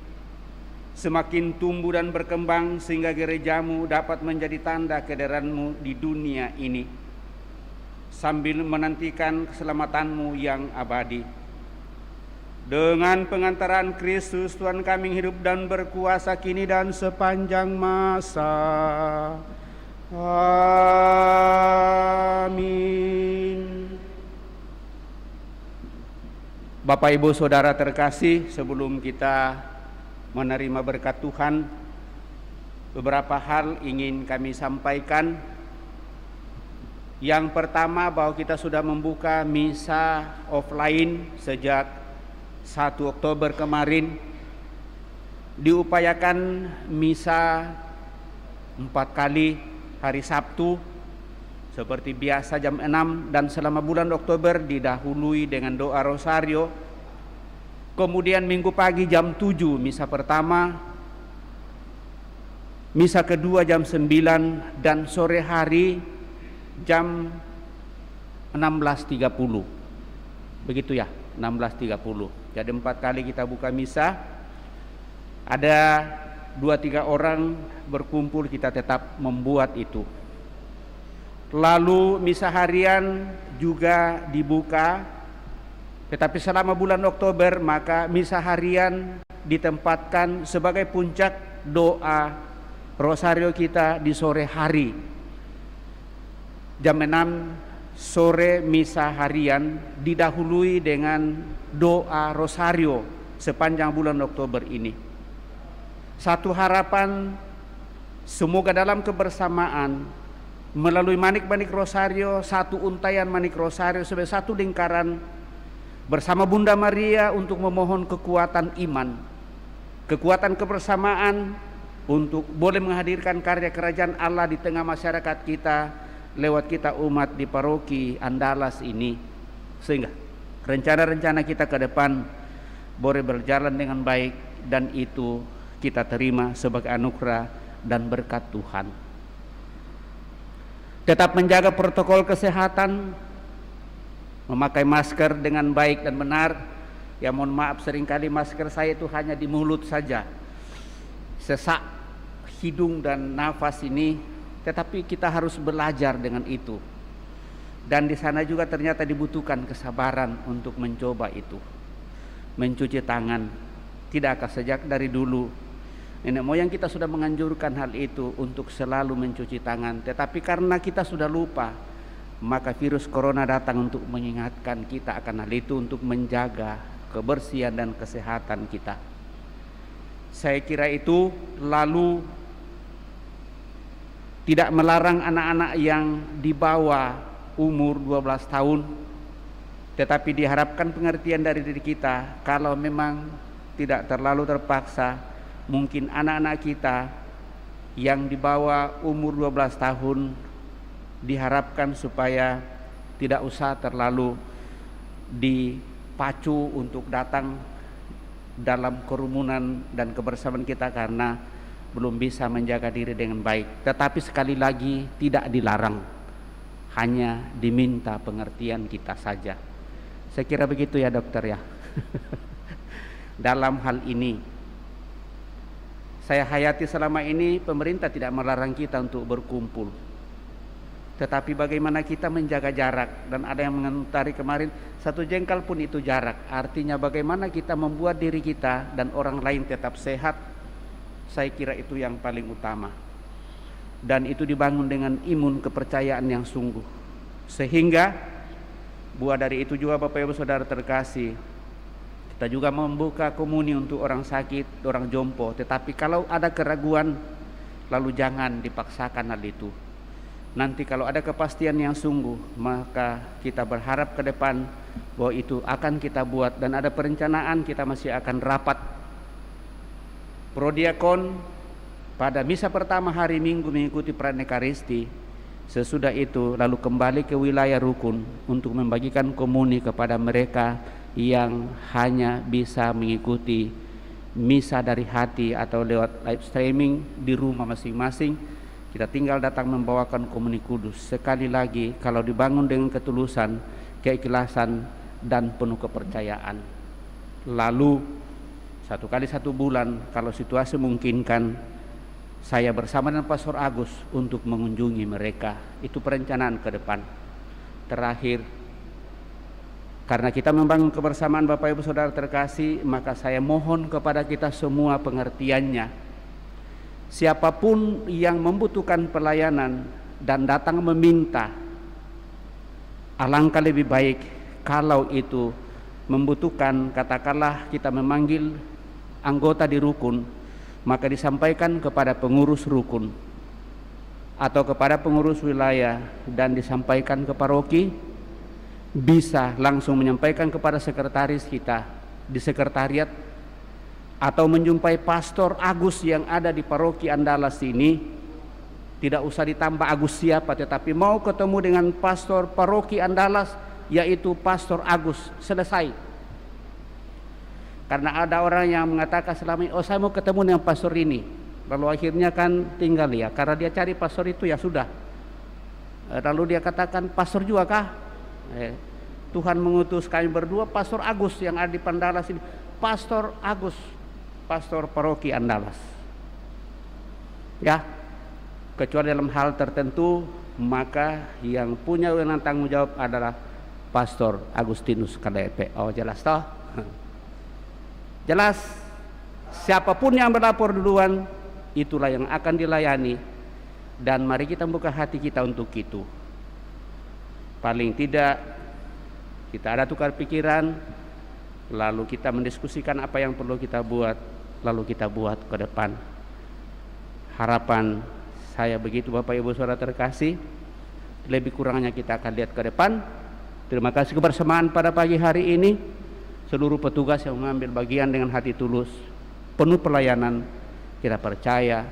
semakin tumbuh dan berkembang sehingga gereja-Mu dapat menjadi tanda kehadiran-Mu di dunia ini sambil menantikan keselamatan-Mu yang abadi. Dengan pengantaran Kristus Tuhan kami hidup dan berkuasa kini dan sepanjang masa. Amin. Bapak Ibu Saudara terkasih, sebelum kita menerima berkat Tuhan, beberapa hal ingin kami sampaikan. Yang pertama, bahwa kita sudah membuka misa offline sejak 1 Oktober kemarin. Diupayakan misa 4 kali hari Sabtu seperti biasa jam 6, dan selama bulan Oktober didahului dengan doa rosario. Kemudian Minggu pagi jam 7 misa pertama, misa kedua jam 9, dan sore hari jam 16.30. Begitu ya, 16.30. Jadi 4 kali kita buka misa. Ada 2-3 orang berkumpul, kita tetap membuat itu. Lalu misa harian juga dibuka, tetapi selama bulan Oktober maka misa harian ditempatkan sebagai puncak doa rosario kita di sore hari. Jam 6 sore misa harian didahului dengan doa rosario sepanjang bulan Oktober ini. Satu harapan, semoga dalam kebersamaan melalui manik-manik rosario, satu untayan manik rosario sebagai satu lingkaran bersama Bunda Maria untuk memohon kekuatan iman, kekuatan kebersamaan untuk boleh menghadirkan karya kerajaan Allah di tengah masyarakat kita lewat kita umat di paroki Andalas ini, sehingga rencana-rencana kita ke depan boleh berjalan dengan baik dan itu kita terima sebagai anugerah dan berkat Tuhan. Tetap menjaga protokol kesehatan, memakai masker dengan baik dan benar. Ya mohon maaf, seringkali masker saya itu hanya di mulut saja, sesak hidung dan nafas ini, tetapi kita harus belajar dengan itu. Dan di sana juga ternyata dibutuhkan kesabaran untuk mencoba itu. Mencuci tangan, tidakkah sejak dari dulu nenek moyang kita sudah menganjurkan hal itu untuk selalu mencuci tangan, tetapi karena kita sudah lupa, maka virus corona datang untuk mengingatkan kita akan hal itu, untuk menjaga kebersihan dan kesehatan kita. Saya kira itu, lalu tidak melarang anak-anak yang di bawah umur 12 tahun, tetapi diharapkan pengertian dari diri kita. Kalau memang tidak terlalu terpaksa, mungkin anak-anak kita yang di bawah umur 12 tahun diharapkan supaya tidak usah terlalu dipacu untuk datang dalam kerumunan dan kebersamaan kita karena belum bisa menjaga diri dengan baik. Tetapi sekali lagi tidak dilarang, hanya diminta pengertian kita saja. Saya kira begitu ya dokter ya. Dalam hal ini saya hayati selama ini, pemerintah tidak melarang kita untuk berkumpul, tetapi bagaimana kita menjaga jarak. Dan ada yang mengomentari kemarin, 1 jengkal pun itu jarak. Artinya bagaimana kita membuat diri kita dan orang lain tetap sehat. Saya kira itu yang paling utama. Dan itu dibangun dengan imun kepercayaan yang sungguh. Sehingga buah dari itu juga Bapak Ibu Saudara terkasih, kita juga membuka komuni untuk orang sakit, orang jompo. Tetapi kalau ada keraguan, lalu jangan dipaksakan hal itu. Nanti kalau ada kepastian yang sungguh, maka kita berharap ke depan bahwa itu akan kita buat. Dan ada perencanaan, kita masih akan rapat prodiakon pada misa pertama hari Minggu mengikuti peran Ekaristi. Sesudah itu lalu kembali ke wilayah rukun untuk membagikan komuni kepada mereka yang hanya bisa mengikuti misa dari hati atau lewat live streaming di rumah masing-masing. Kita tinggal datang membawakan komuni kudus. Sekali lagi, kalau dibangun dengan ketulusan, keikhlasan dan penuh kepercayaan. Lalu 1 kali 1 bulan kalau situasi memungkinkan, saya bersama dengan Pastor Agus untuk mengunjungi mereka. Itu perencanaan ke depan. Terakhir, karena kita membangun kebersamaan Bapak Ibu Saudara terkasih, maka saya mohon kepada kita semua pengertiannya. Siapapun yang membutuhkan pelayanan dan datang meminta, alangkah lebih baik kalau itu membutuhkan, katakanlah kita memanggil anggota di rukun, maka disampaikan kepada pengurus rukun atau kepada pengurus wilayah dan disampaikan ke paroki. Bisa langsung menyampaikan kepada sekretaris kita di sekretariat atau menjumpai Pastor Agus yang ada di paroki Andalas ini. Tidak usah ditambah Agus siapa, tetapi mau ketemu dengan pastor paroki Andalas, yaitu Pastor Agus, selesai. Karena ada orang yang mengatakan selama ini, oh saya mau ketemu dengan pastor ini, lalu akhirnya kan tinggal ya, karena dia cari pastor itu ya sudah. Lalu dia katakan, pastor juga kah? Tuhan mengutus kami berdua, Pastor Agus yang ada di Pandalas ini, Pastor Agus, pastor paroki Andalas. Ya, kecuali dalam hal tertentu, maka yang punya wewenang tanggung jawab adalah Pastor Agustinus KDP. Oh jelas toh? Jelas. Siapapun yang berlapor duluan, itulah yang akan dilayani, dan mari kita buka hati kita untuk itu. Paling tidak kita ada tukar pikiran, lalu kita mendiskusikan apa yang perlu kita buat, lalu kita buat ke depan. Harapan saya begitu Bapak Ibu Saudara terkasih. Lebih kurangnya kita akan lihat ke depan. Terima kasih kebersamaan pada pagi hari ini. Seluruh petugas yang mengambil bagian dengan hati tulus, penuh pelayanan, kita percaya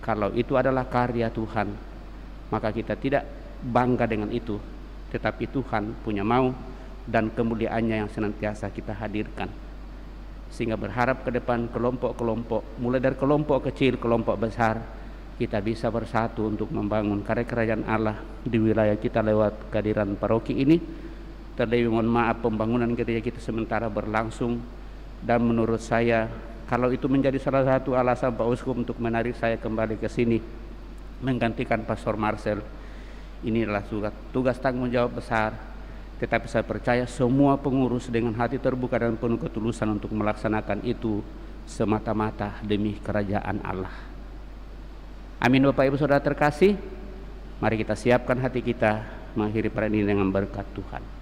kalau itu adalah karya Tuhan, maka kita tidak bangga dengan itu, tetapi Tuhan punya mau dan kemuliaannya yang senantiasa kita hadirkan. Sehingga berharap ke depan kelompok-kelompok, mulai dari kelompok kecil, kelompok besar, kita bisa bersatu untuk membangun karya kerajaan Allah di wilayah kita lewat kehadiran paroki ini. Terlebih mohon maaf pembangunan gereja kita sementara berlangsung, dan menurut saya kalau itu menjadi salah satu alasan Pak Uskup untuk menarik saya kembali ke sini menggantikan Pastor Marcel, ini adalah tugas tanggung jawab besar, tetapi saya percaya semua pengurus dengan hati terbuka dan penuh ketulusan untuk melaksanakan itu semata-mata demi kerajaan Allah. Amin. Bapak Ibu Saudara terkasih, mari kita siapkan hati kita mengakhiri perayaan ini dengan berkat Tuhan.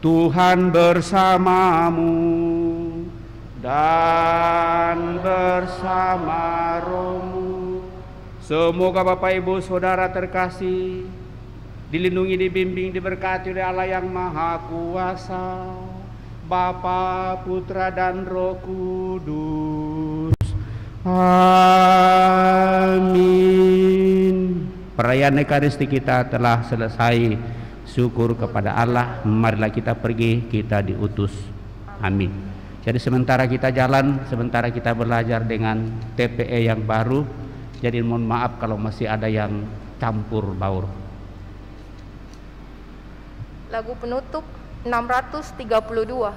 Tuhan bersamamu dan bersama rohmu. Semoga Bapak Ibu Saudara terkasih dilindungi, dibimbing, diberkati oleh Allah yang Maha Kuasa, Bapa, Putra, dan Roh Kudus. Amin. Perayaan Ekaristi kita telah selesai. Syukur kepada Allah. Marilah kita pergi, kita diutus. Amin. Jadi sementara kita jalan, sementara kita belajar dengan TPE yang baru, jadi mohon maaf kalau masih ada yang campur baur. Lagu penutup 632.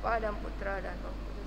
Bapa dan Putra dan Roh Kudus.